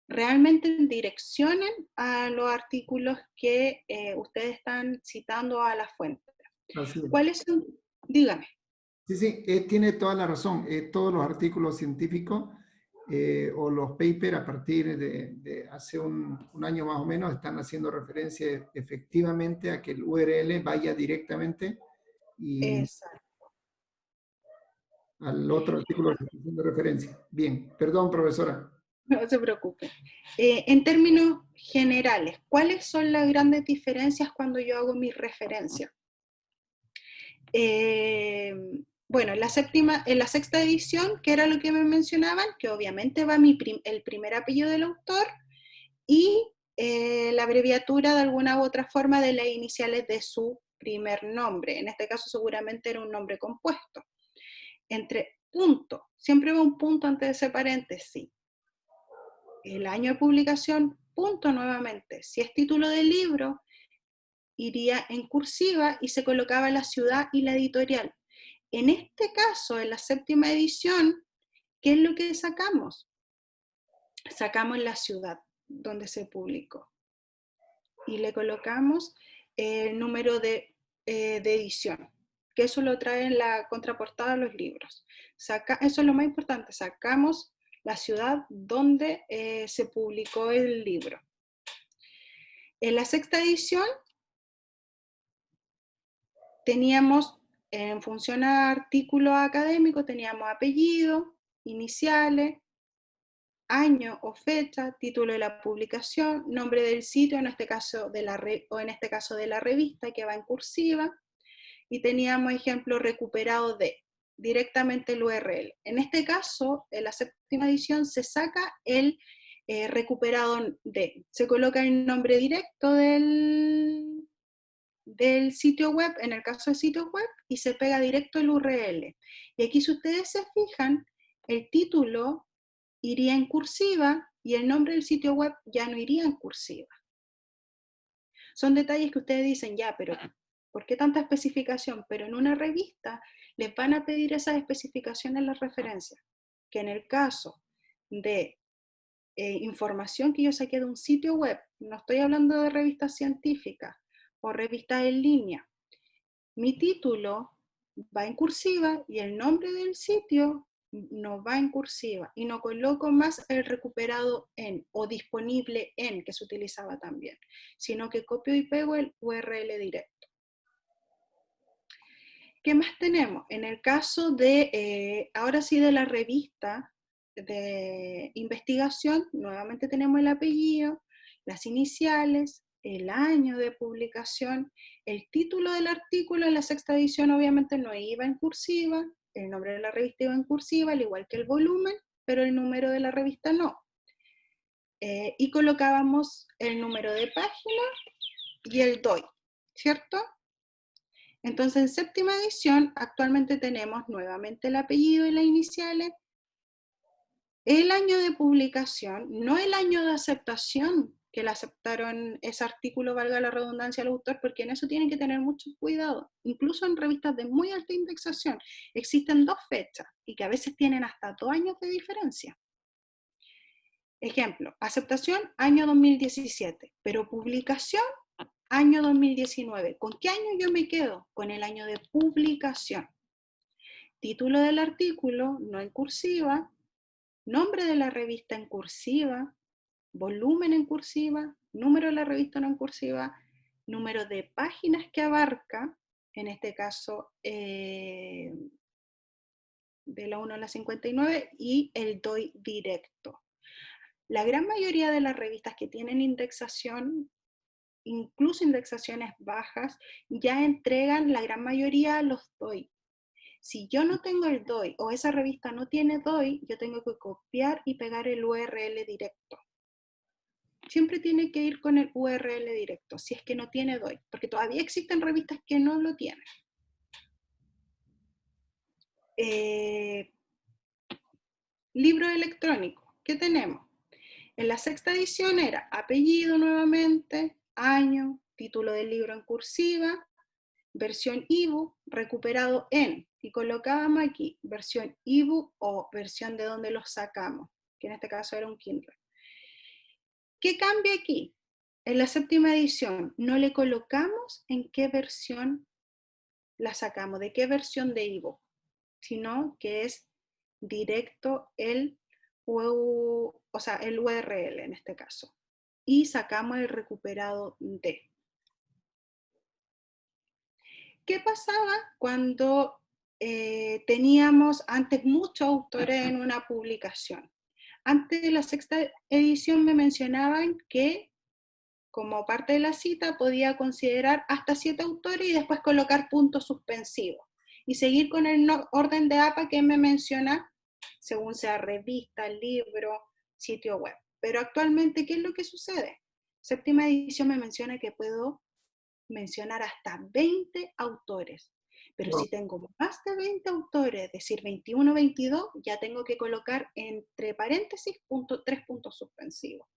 realmente direccionen a los artículos que ustedes están citando a la fuente. Así es. ¿Cuáles son? Dígame. Sí, sí, tiene toda la razón. Todos los artículos científicos o los papers a partir de hace un año más o menos están haciendo referencia efectivamente a que el URL vaya directamente y Exacto. al otro artículo que está haciendo referencia. Bien, perdón, profesora. No se preocupe. En términos generales, ¿cuáles son las grandes diferencias cuando yo hago mi referencia? Bueno, en la sexta edición, que era lo que me mencionaban, que obviamente va el primer apellido del autor y la abreviatura de alguna u otra forma de las iniciales de su primer nombre. En este caso seguramente era un nombre compuesto. Entre punto, siempre va un punto antes de ese paréntesis. El año de publicación, punto nuevamente. Si es título del libro, iría en cursiva y se colocaba la ciudad y la editorial. En este caso, en la séptima edición, ¿qué es lo que sacamos? Sacamos la ciudad donde se publicó y le colocamos el número de edición, que eso lo trae en la contraportada de los libros. Eso es lo más importante, sacamos la ciudad donde se publicó el libro. En la sexta edición teníamos, en función a artículo académico, teníamos apellido, iniciales, año o fecha, título de la publicación, nombre del sitio, en este caso de la revista, que va en cursiva, y teníamos ejemplo recuperado de directamente el URL. En este caso, en la séptima edición, se saca el recuperado de, se coloca el nombre directo del sitio web, en el caso del sitio web, y se pega directo el URL. Y aquí, si ustedes se fijan, el título iría en cursiva y el nombre del sitio web ya no iría en cursiva. Son detalles que ustedes dicen, ya, pero ¿por qué tanta especificación? Pero en una revista les van a pedir esas especificaciones en las referencias, que en el caso de información que yo saqué de un sitio web, no estoy hablando de revistas científicas o revistas en línea, mi título va en cursiva y el nombre del sitio no va en cursiva y no coloco más el recuperado en o disponible en, que se utilizaba también, sino que copio y pego el URL directo. ¿Qué más tenemos? En el caso de, ahora sí, de la revista de investigación, nuevamente tenemos el apellido, las iniciales, el año de publicación, el título del artículo. En la sexta edición obviamente no iba en cursiva, el nombre de la revista iba en cursiva, al igual que el volumen, pero el número de la revista no. Y colocábamos el número de página y el DOI, ¿cierto? Entonces en séptima edición actualmente tenemos nuevamente el apellido y las iniciales, el año de publicación, no el año de aceptación, que le aceptaron ese artículo, valga la redundancia, al autor, porque en eso tienen que tener mucho cuidado. Incluso en revistas de muy alta indexación existen dos fechas y que a veces tienen hasta 2 años de diferencia. Ejemplo, aceptación año 2017, pero publicación año 2019. ¿Con qué año yo me quedo? Con el año de publicación. Título del artículo, no en cursiva, nombre de la revista en cursiva, volumen en cursiva, número de la revista no en cursiva, número de páginas que abarca, en este caso de la 1 a la 59, y el DOI directo. La gran mayoría de las revistas que tienen indexación, incluso indexaciones bajas, ya entregan la gran mayoría los DOI. Si yo no tengo el DOI o esa revista no tiene DOI, yo tengo que copiar y pegar el URL directo. Siempre tiene que ir con el URL directo, si es que no tiene DOI, porque todavía existen revistas que no lo tienen. Libro electrónico, ¿qué tenemos? En la sexta edición era apellido nuevamente, año, título del libro en cursiva, versión ebook, recuperado en, y colocábamos aquí versión ebook o versión de donde lo sacamos, que en este caso era un Kindle. ¿Qué cambia aquí? En la séptima edición no le colocamos en qué versión la sacamos, de qué versión de ebook, sino que es directo el URL en este caso. Y sacamos el recuperado de. ¿Qué pasaba cuando teníamos antes muchos autores en una publicación? Antes de la sexta edición me mencionaban que como parte de la cita podía considerar hasta 7 autores y después colocar puntos suspensivos y seguir con el orden de APA que me menciona según sea revista, libro, sitio web. Pero actualmente, ¿qué es lo que sucede? Séptima edición me menciona que puedo mencionar hasta 20 autores. Pero si tengo más de 20 autores, es decir, 21 o 22, ya tengo que colocar entre paréntesis 3 puntos suspensivos.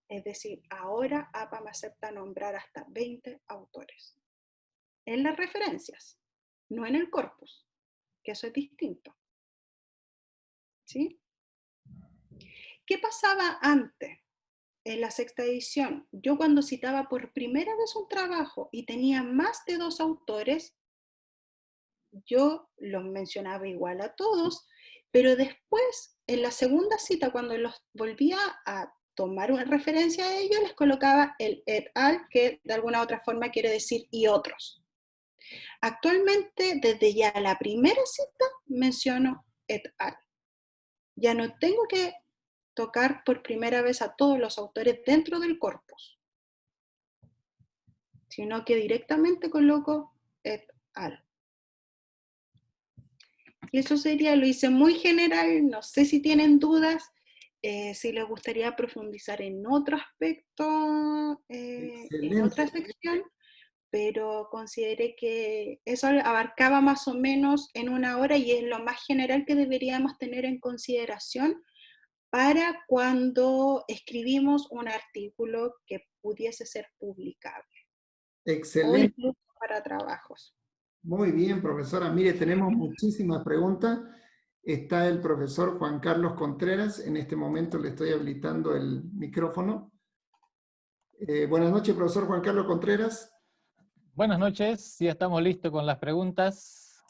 Es decir, ahora APA me acepta nombrar hasta 20 autores. En las referencias, no en el corpus, que eso es distinto. ¿Sí? ¿Qué pasaba antes? En la sexta edición, yo cuando citaba por primera vez un trabajo y tenía más de 2 autores, yo los mencionaba igual a todos, pero después, en la segunda cita, cuando los volvía a tomar una referencia a ellos, les colocaba el et al, que de alguna otra forma quiere decir y otros. Actualmente, desde ya la primera cita, menciono et al. Ya no tengo que tocar por primera vez a todos los autores dentro del corpus, sino que directamente coloco et al. Y eso sería, lo hice muy general, no sé si tienen dudas, si les gustaría profundizar en otro aspecto, en otra sección, pero consideré que eso abarcaba más o menos en 1 hora y es lo más general que deberíamos tener en consideración para cuando escribimos un artículo que pudiese ser publicable. O Excelente. incluso para trabajos. Muy bien, profesora. Mire, tenemos muchísimas preguntas. Está el profesor Juan Carlos Contreras. En este momento le estoy habilitando el micrófono. Buenas noches, profesor Juan Carlos Contreras. Buenas noches, ya estamos listos con las preguntas.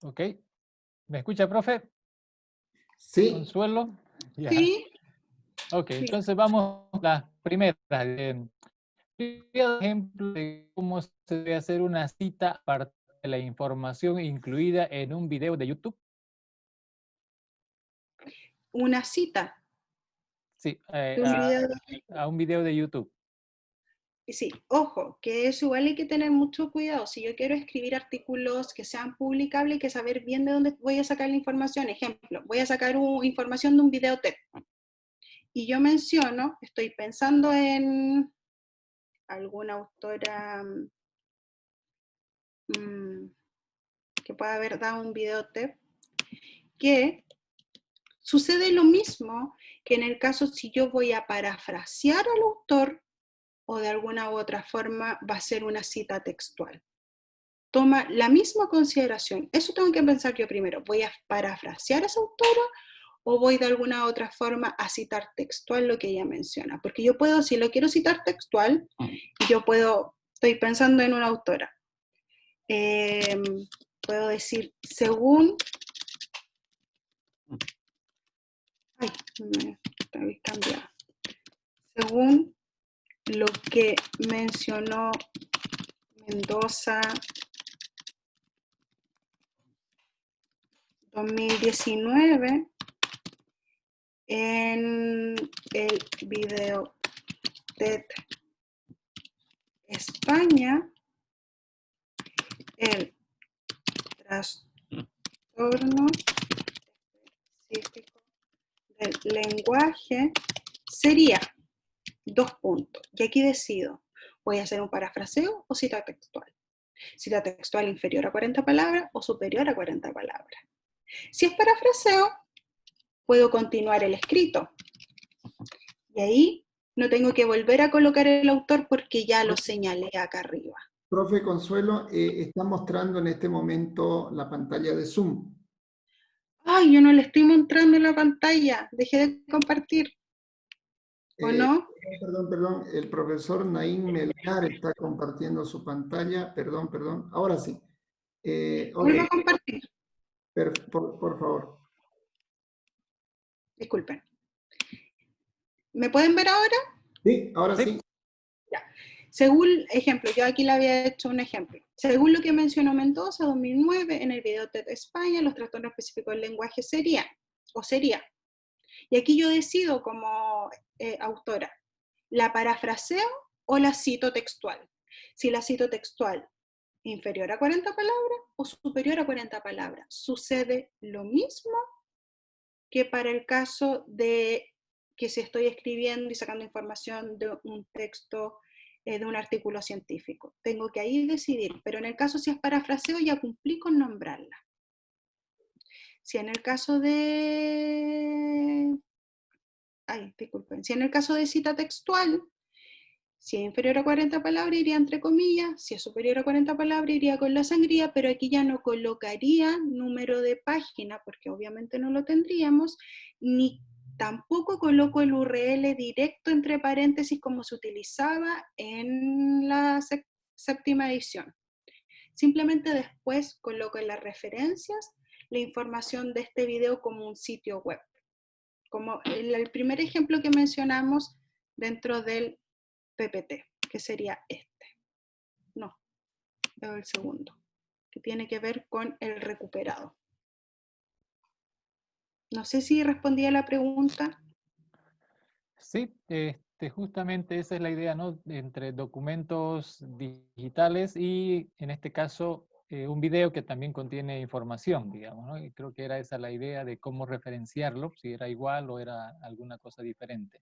Ok. ¿Me escucha, profe? Sí. Consuelo. Ya. Sí. Ok, entonces vamos a las primeras. Ejemplo de cómo se debe hacer una cita a partir de la información incluida en un video de YouTube. una cita Sí, de un video. a un video de YouTube. Sí, ojo, que eso igual hay que tener mucho cuidado. Si yo quiero escribir artículos que sean publicables, hay que saber bien de dónde voy a sacar la información. Ejemplo, voy a sacar información de un video TED. Y yo menciono, estoy pensando en alguna autora que pueda haber dado un video TED, que sucede lo mismo que en el caso si yo voy a parafrasear al autor o de alguna u otra forma va a ser una cita textual. Toma la misma consideración. Eso tengo que pensar yo primero. ¿Voy a parafrasear a esa autora o voy de alguna u otra forma a citar textual lo que ella menciona? Porque yo puedo, si lo quiero citar textual, yo puedo, estoy pensando en una autora. Puedo decir, según... Ay, me habéis cambiado. Según lo que mencionó Mendoza 2019 en el video TED España, el trastorno específico del lenguaje sería 2 puntos. Y aquí decido, ¿voy a hacer un parafraseo o cita textual? Cita textual inferior a 40 palabras o superior a 40 palabras. Si es parafraseo, puedo continuar el escrito. Y ahí no tengo que volver a colocar el autor porque ya lo señalé acá arriba. Profe Consuelo, está mostrando en este momento la pantalla de Zoom. Ay, yo no le estoy mostrando la pantalla. Dejé de compartir. ¿O no? Perdón, el profesor Naín Melgar está compartiendo su pantalla. Perdón, ahora sí. Vuelvo a compartir. Por favor. Disculpen. ¿Me pueden ver ahora? Sí, ahora sí. Ya. Según, ejemplo, yo aquí le había hecho un ejemplo. Según lo que mencionó Mendoza, 2009, en el video TED España, los trastornos específicos del lenguaje sería. Y aquí yo decido como autora, ¿la parafraseo o la cito textual? Si la cito textual, inferior a 40 palabras o superior a 40 palabras. Sucede lo mismo que para el caso de que si estoy escribiendo y sacando información de un texto, de un artículo científico. Tengo que ahí decidir, pero en el caso si es parafraseo ya cumplí con nombrarla. Si en el caso de... Si en el caso de cita textual, si es inferior a 40 palabras iría entre comillas, si es superior a 40 palabras iría con la sangría, pero aquí ya no colocaría número de página, porque obviamente no lo tendríamos, ni tampoco coloco el URL directo entre paréntesis como se utilizaba en la séptima edición. Simplemente después coloco en las referencias la información de este video como un sitio web. Como el primer ejemplo que mencionamos dentro del PPT, que sería este. No, el segundo, que tiene que ver con el recuperado. No sé si respondí a la pregunta. Sí, justamente esa es la idea, ¿no? Entre documentos digitales y, en este caso, un video que también contiene información, digamos, ¿no? Y creo que era esa la idea de cómo referenciarlo, si era igual o era alguna cosa diferente.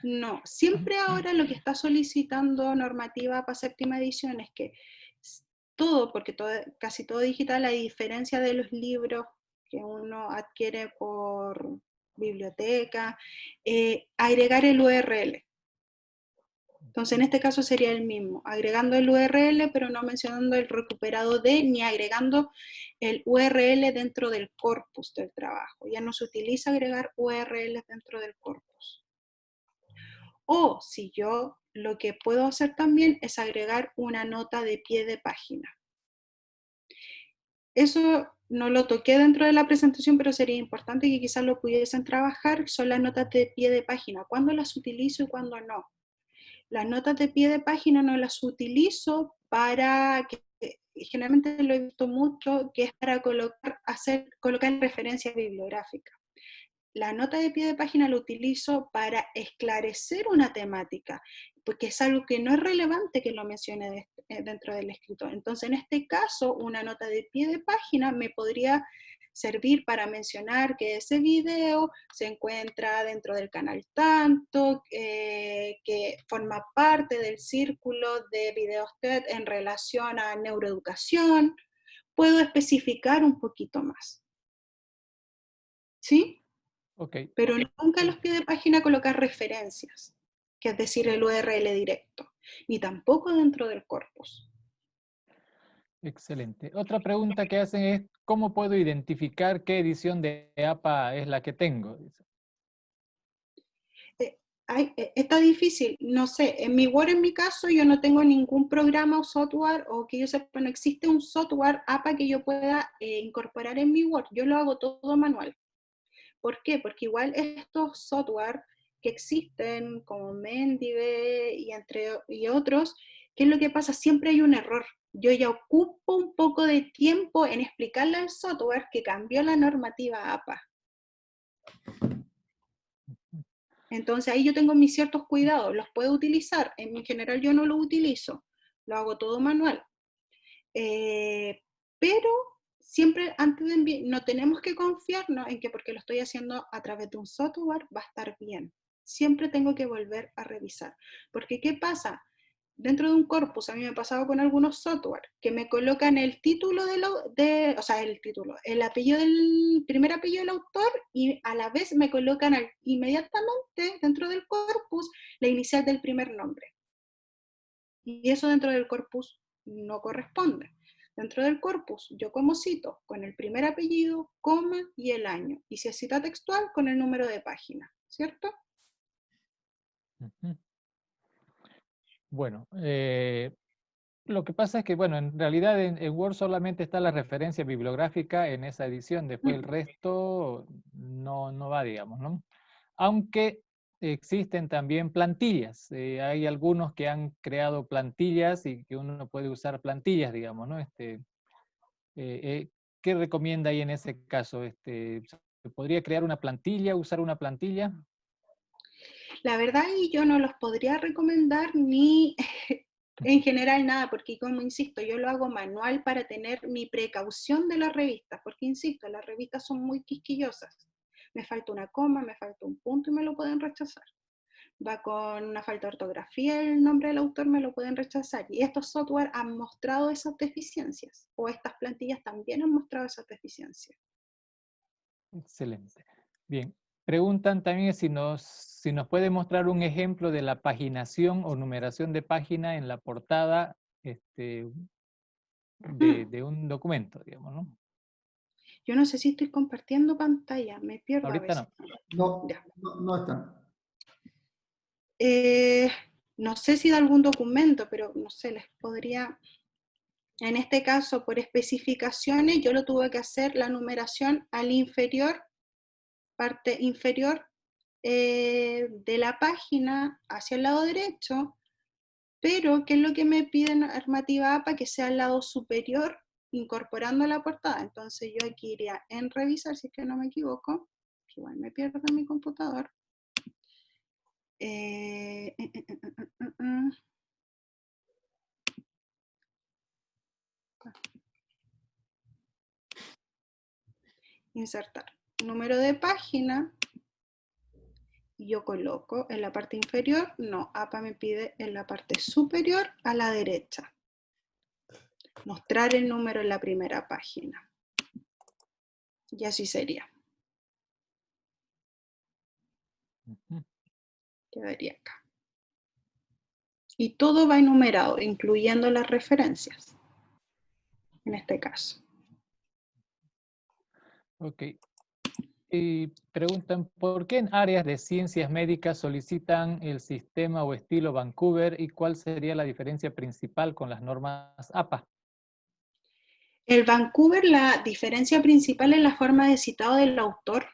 No, siempre ahora lo que está solicitando normativa para séptima edición es que todo, porque casi todo digital, a diferencia de los libros que uno adquiere por biblioteca, agregar el URL. Entonces, en este caso sería el mismo, agregando el URL, pero no mencionando el recuperado de, ni agregando el URL dentro del corpus del trabajo. Ya no se utiliza agregar URLs dentro del corpus. O si yo lo que puedo hacer también es agregar una nota de pie de página. Eso no lo toqué dentro de la presentación, pero sería importante que quizás lo pudiesen trabajar, son las notas de pie de página, cuándo las utilizo y cuándo no. Las notas de pie de página no las utilizo para que, generalmente lo he visto mucho, que es para colocar referencias bibliográficas. la nota de pie de página la utilizo para esclarecer una temática, porque es algo que no es relevante que lo mencione dentro del escrito. Entonces, en este caso, una nota de pie de página me podría servir para mencionar que ese video se encuentra dentro del canal tanto, que forma parte del círculo de videos TED en relación a neuroeducación. Puedo especificar un poquito más. ¿Sí? Ok, Pero nunca en los pies de página colocar referencias, que es decir, el URL directo, ni tampoco dentro del corpus. excelente. Otra pregunta que hacen es, ¿cómo puedo identificar qué edición de APA es la que tengo? Dice. Está difícil, no sé, en mi Word en mi caso yo no tengo ningún programa o software, o que yo sepa, no existe un software APA que yo pueda incorporar en mi Word, yo lo hago todo manual. ¿Por qué? Porque igual estos software que existen, como Mendive y otros, ¿qué es lo que pasa? Siempre hay un error. Yo ya ocupo un poco de tiempo en explicarle al software que cambió la normativa APA. Entonces ahí yo tengo mis ciertos cuidados, los puedo utilizar, en general yo no lo utilizo, lo hago todo manual. Pero siempre antes de enviar, no tenemos que confiarnos en que porque lo estoy haciendo a través de un software va a estar bien. Siempre tengo que volver a revisar. Porque ¿qué pasa? Dentro de un corpus, a mí me ha pasado con algunos software, que me colocan el título o sea, el título, el apellido del primer apellido del autor, y a la vez me colocan inmediatamente dentro del corpus la inicial del primer nombre. Y eso dentro del corpus no corresponde. Dentro del corpus, yo como cito con el primer apellido, coma y el año. Y si es cita textual, con el número de página, ¿cierto? Bueno, lo que pasa es que, bueno, en realidad en Word solamente está la referencia bibliográfica en esa edición, después el resto no va, digamos, ¿no? Aunque existen también plantillas, hay algunos que han creado plantillas y que uno puede usar plantillas, digamos, ¿no? ¿Qué recomienda ahí en ese caso? ¿Se podría crear una plantilla, usar una plantilla? La verdad, y yo no los podría recomendar ni en general nada, porque como insisto, yo lo hago manual para tener mi precaución de las revistas, porque insisto, las revistas son muy quisquillosas. Me falta una coma, me falta un punto y me lo pueden rechazar. Va con una falta de ortografía el nombre del autor, me lo pueden rechazar. Y estos software han mostrado esas deficiencias, o estas plantillas también han mostrado esas deficiencias. Excelente. Bien. Preguntan también si nos puede mostrar un ejemplo de la paginación o numeración de página en la portada de un documento, digamos, ¿no? Yo no sé si estoy compartiendo pantalla, me pierdo a Ahorita veces. No, Ya. no están. No sé si de algún documento, pero no sé, les podría... En este caso, por especificaciones, yo lo tuve que hacer la numeración al inferior, parte inferior de la página hacia el lado derecho, pero ¿qué es lo que me pide normativa APA? Que sea al lado superior, incorporando la portada. Entonces yo aquí iría en revisar, si es que no me equivoco, que igual me pierdo en mi computador. Eh, eh, eh, eh, eh, eh. Insertar número de página, y yo coloco en la parte inferior, no, APA me pide en la parte superior a la derecha. Mostrar el número en la primera página. Y así sería. Quedaría acá. Y todo va enumerado, incluyendo las referencias, en este caso. Ok. Y preguntan, ¿por qué en áreas de ciencias médicas solicitan el sistema o estilo Vancouver y cuál sería la diferencia principal con las normas APA? El Vancouver, la diferencia principal es la forma de citado del autor.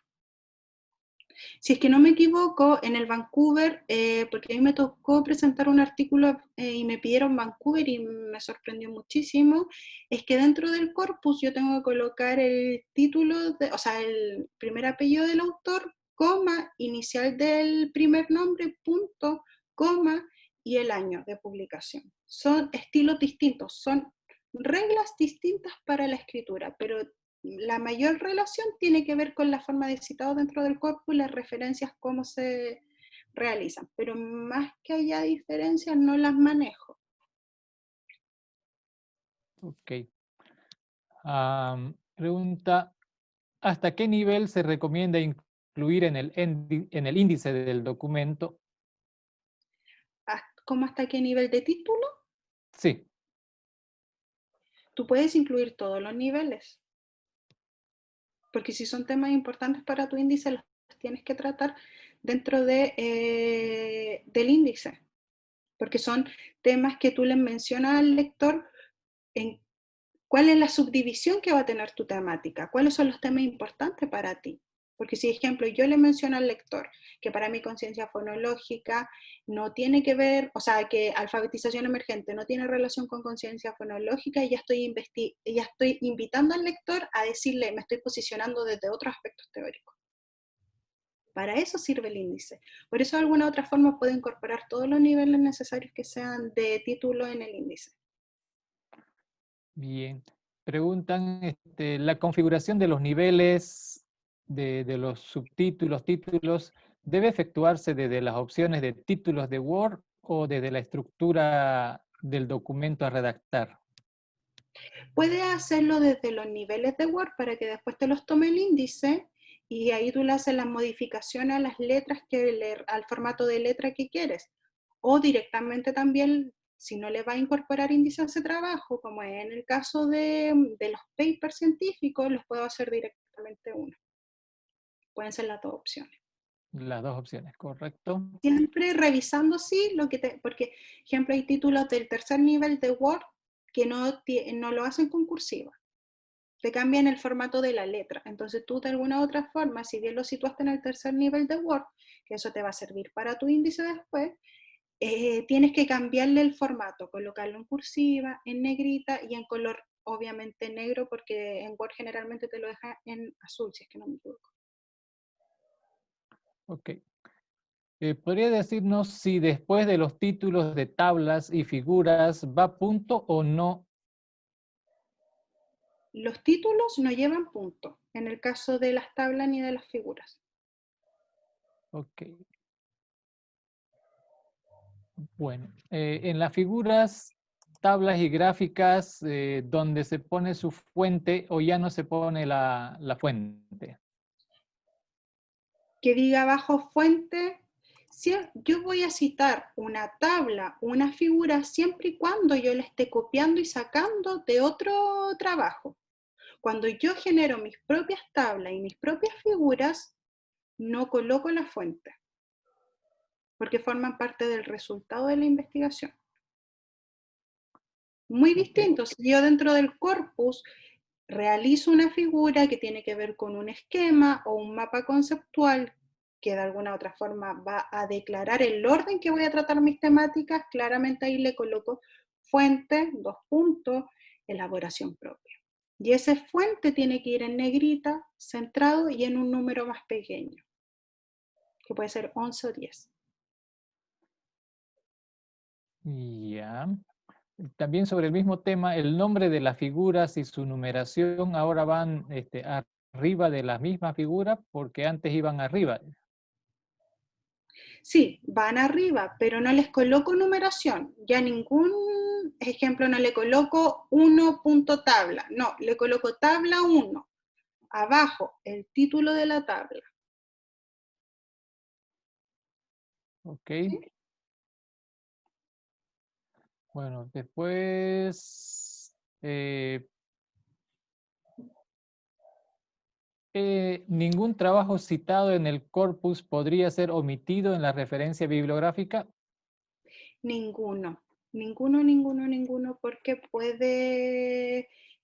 Si es que no me equivoco, en el Vancouver, porque a mí me tocó presentar un artículo y me pidieron Vancouver y me sorprendió muchísimo, es que dentro del corpus yo tengo que colocar el título, o sea, el primer apellido del autor coma, inicial del primer nombre, punto, coma y el año de publicación. Son estilos distintos, son reglas distintas para la escritura, pero la mayor relación tiene que ver con la forma de citado dentro del corpus y las referencias, cómo se realizan, pero más que haya diferencias no las manejo. Ok. Pregunta, ¿hasta qué nivel se recomienda incluir en el índice del documento? ¿Cómo hasta qué nivel de título? Sí. Tú puedes incluir todos los niveles, porque si son temas importantes para tu índice, los tienes que tratar dentro del índice, porque son temas que tú le mencionas al lector en cuál es la subdivisión que va a tener tu temática, cuáles son los temas importantes para ti. Porque si, ejemplo, yo le menciono al lector que para mi conciencia fonológica no tiene que ver, o sea, que alfabetización emergente no tiene relación con conciencia fonológica, y ya estoy invitando al lector a decirle, me estoy posicionando desde otros aspectos teóricos. Para eso sirve el índice. Por eso de alguna otra forma puedo incorporar todos los niveles necesarios que sean de título en el índice. Bien. Preguntan, la configuración de los niveles de los subtítulos, títulos, ¿debe efectuarse desde las opciones de títulos de Word o desde la estructura del documento a redactar? Puedes hacerlo desde los niveles de Word para que después te los tome el índice y ahí tú le haces las modificaciones a las letras, al formato de letra que quieres. O directamente también, si no le va a incorporar índice a ese trabajo, como es en el caso de los papers científicos, los puedo hacer directamente uno. Pueden ser las dos opciones. Las dos opciones, ¿correcto? Siempre revisando, sí, porque, ejemplo, hay títulos del tercer nivel de Word que no lo hacen con cursiva. Te cambian el formato de la letra. Entonces tú de alguna u otra forma, si bien lo situaste en el tercer nivel de Word, que eso te va a servir para tu índice después, tienes que cambiarle el formato, colocarlo en cursiva, en negrita y en color obviamente negro, porque en Word generalmente te lo deja en azul, si es que no me equivoco. Ok. ¿Podría decirnos si después de los títulos de tablas y figuras va punto o no? Los títulos no llevan punto, en el caso de las tablas ni de las figuras. Ok. Bueno, en las figuras, tablas y gráficas, donde se pone su fuente o ya no se pone la fuente. Que diga abajo fuente, si yo voy a citar una tabla, una figura, siempre y cuando yo la esté copiando y sacando de otro trabajo. Cuando yo genero mis propias tablas y mis propias figuras, no coloco la fuente, porque forman parte del resultado de la investigación. Muy distinto, si yo dentro del corpus realizo una figura que tiene que ver con un esquema o un mapa conceptual que de alguna otra forma va a declarar el orden que voy a tratar mis temáticas, claramente ahí le coloco fuente, dos puntos, elaboración propia. Y ese fuente tiene que ir en negrita, centrado y en un número más pequeño, que puede ser 11 o 10. Ya. También sobre el mismo tema, el nombre de las figuras y su numeración ahora van arriba de la misma figura porque antes iban arriba. Sí, van arriba, pero no les coloco numeración. Ya ningún ejemplo no le coloco 1.tabla. No, le coloco tabla 1. Abajo, el título de la tabla. Ok. ¿Sí? Bueno, después... ¿ningún trabajo citado en el corpus podría ser omitido en la referencia bibliográfica? Ninguno. Ninguno, porque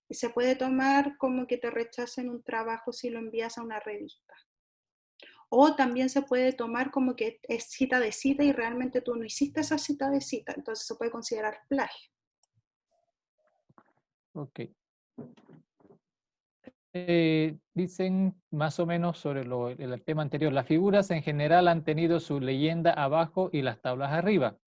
se puede tomar como que te rechacen un trabajo si lo envías a una revista. O también se puede tomar como que es cita de cita y realmente tú no hiciste esa cita de cita, entonces se puede considerar plagio. Ok. Dicen más o menos sobre el tema anterior. Las figuras en general han tenido su leyenda abajo y las tablas arriba.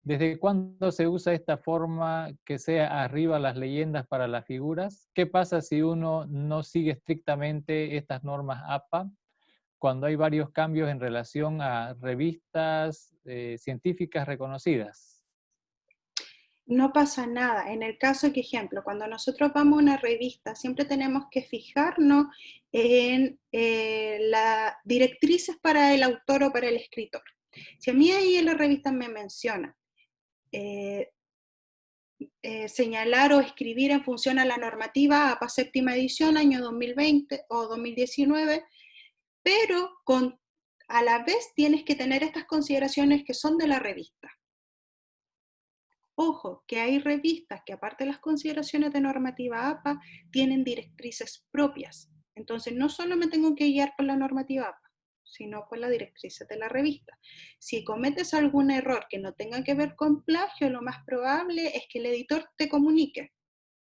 ¿Desde cuándo se usa esta forma que sea arriba las leyendas para las figuras? ¿Qué pasa si uno no sigue estrictamente estas normas APA cuando hay varios cambios en relación a revistas científicas reconocidas? No pasa nada. En el caso que, ejemplo, cuando nosotros vamos a una revista, siempre tenemos que fijarnos en las directrices para el autor o para el escritor. Si a mí ahí en la revista me menciona eh, señalar o escribir en función a la normativa APA séptima edición, año 2020 o 2019, pero a la vez tienes que tener estas consideraciones que son de la revista. Ojo, que hay revistas que aparte de las consideraciones de normativa APA, tienen directrices propias. Entonces, no solo me tengo que guiar por la normativa APA, sino por las directrices de la revista. Si cometes algún error que no tenga que ver con plagio, lo más probable es que el editor te comunique,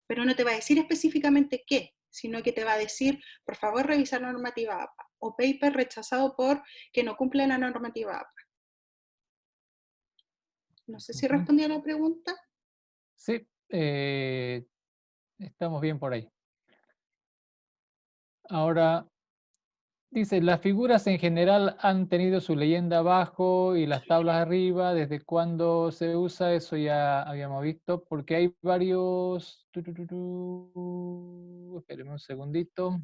pero no te va a decir específicamente qué, sino que te va a decir, por favor, revisar la normativa APA, o paper rechazado por que no cumple la normativa APA. No sé si respondí a la pregunta. Sí, estamos bien por ahí. Ahora, dice, las figuras en general han tenido su leyenda abajo y las tablas arriba. ¿Desde cuándo se usa? Eso ya habíamos visto, porque hay varios... Espérenme un segundito.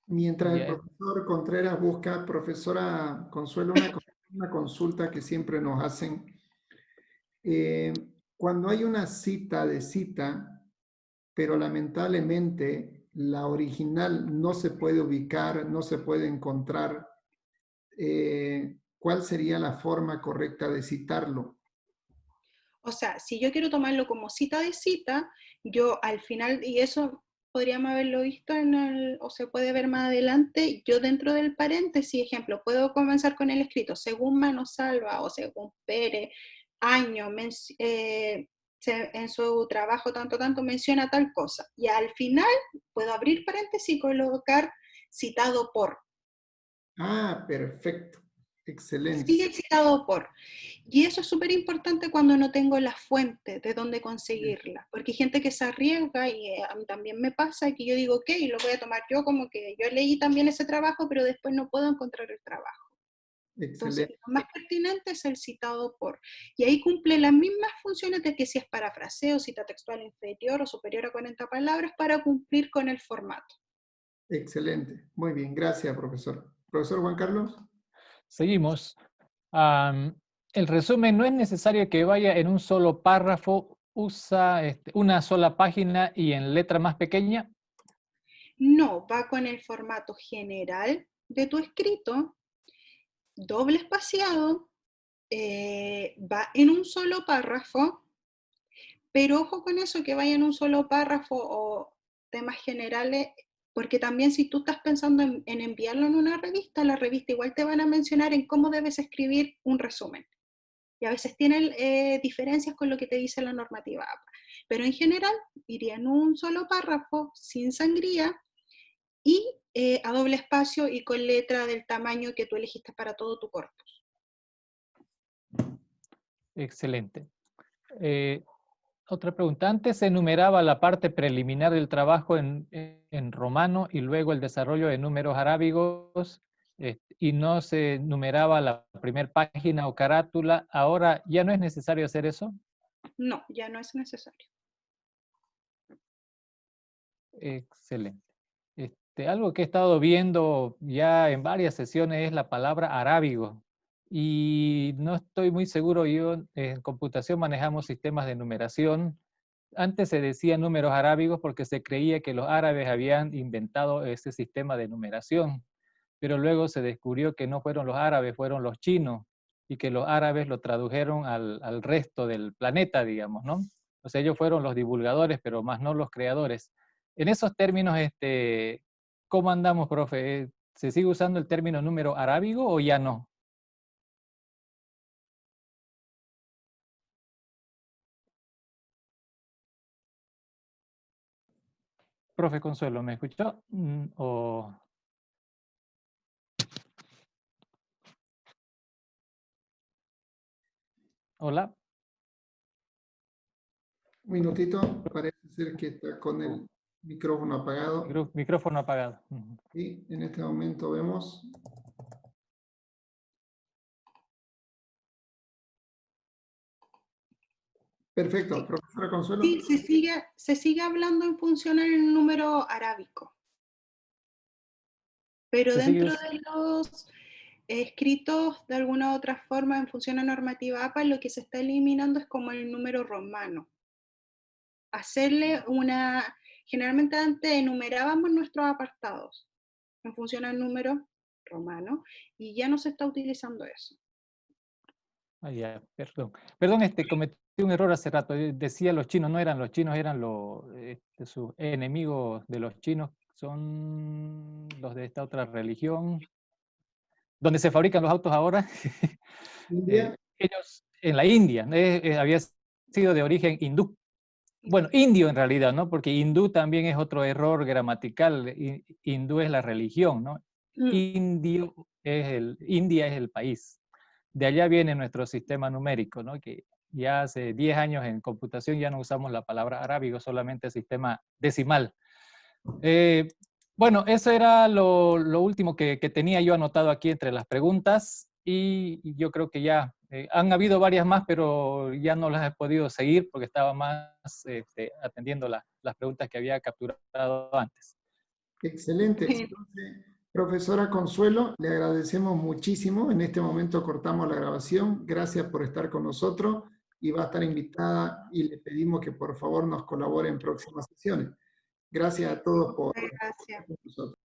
Mientras el Ya, profesor Contreras busca, profesora Consuelo, una consulta que siempre nos hacen. Cuando hay una cita de cita, pero lamentablemente la original no se puede ubicar, no se puede encontrar, ¿cuál sería la forma correcta de citarlo? O sea, si yo quiero tomarlo como cita de cita, yo al final, y eso podríamos haberlo visto o se puede ver más adelante, yo dentro del paréntesis, ejemplo, puedo comenzar con el escrito, según Manosalva o según Pérez, año, en su trabajo tanto menciona tal cosa. Y al final puedo abrir paréntesis y colocar citado por. Ah, perfecto. Excelente. Sigue citado por. Y eso es súper importante cuando no tengo la fuente de dónde conseguirla, porque hay gente que se arriesga y a mí también me pasa que yo digo, ok, lo voy a tomar yo como que yo leí también ese trabajo, pero después no puedo encontrar el trabajo. Entonces, Excelente. lo más pertinente es el citado por. Y ahí cumple las mismas funciones de que si es parafraseo, cita textual inferior o superior a 40 palabras para cumplir con el formato. Excelente. Muy bien. Gracias, profesor. Profesor Juan Carlos. seguimos. El resumen no es necesario que vaya en un solo párrafo, usa una sola página y en letra más pequeña. No, va con el formato general de tu escrito, doble espaciado, va en un solo párrafo, pero ojo con eso que vaya en un solo párrafo o temas generales, porque también si tú estás pensando en enviarlo en una revista, la revista igual te van a mencionar en cómo debes escribir un resumen. Y a veces tienen diferencias con lo que te dice la normativa APA. Pero en general iría en un solo párrafo, sin sangría, y a doble espacio y con letra del tamaño que tú elegiste para todo tu corpus. Excelente. Otra pregunta. Antes se enumeraba la parte preliminar del trabajo en romano y luego el desarrollo de números arábigos y no se numeraba la primera página o carátula. Ahora ya no es necesario hacer eso. No, ya no es necesario. Excelente. Algo que he estado viendo ya en varias sesiones es la palabra arábigo. Y no estoy muy seguro, yo en computación manejamos sistemas de numeración. Antes se decía números arábigos porque se creía que los árabes habían inventado ese sistema de numeración, pero luego se descubrió que no fueron los árabes, fueron los chinos, y que los árabes lo tradujeron al resto del planeta, digamos, ¿no? O sea, ellos fueron los divulgadores, pero más no los creadores. En esos términos, ¿cómo andamos, profe? ¿Se sigue usando el término número arábigo o ya no? profe Consuelo, ¿me escuchó? Hola. Un minutito, parece ser que está con el micrófono apagado. Micrófono apagado. Ujú. Y en este momento vemos. Perfecto, profesora Consuelo. Sí, se sigue hablando en función al número arábico. Pero dentro de los escritos, de alguna u otra forma, en función a normativa APA, lo que se está eliminando es como el número romano. Hacerle generalmente antes enumerábamos nuestros apartados en función al número romano, y ya no se está utilizando eso. Ah, ya, perdón. Perdón, cometí un error hace rato. Decía los chinos, no eran los chinos, eran sus enemigos de los chinos, son los de esta otra religión, donde se fabrican los autos ahora. India. Ellos, en la India, había sido de origen hindú. Bueno, indio en realidad, ¿no? Porque hindú también es otro error gramatical. Hindú es la religión, ¿no? India es el país. De allá viene nuestro sistema numérico, ¿no? Que ya hace 10 años en computación ya no usamos la palabra arábigo, solamente sistema decimal. Bueno, eso era lo último que tenía yo anotado aquí entre las preguntas, y yo creo que ya han habido varias más, pero ya no las he podido seguir porque estaba más atendiendo las preguntas que había capturado antes. Excelente. Entonces, profesora Consuelo, le agradecemos muchísimo. En este momento cortamos la grabación. Gracias por estar con nosotros y va a estar invitada y le pedimos que por favor nos colabore en próximas sesiones. Gracias a todos por estar con nosotros.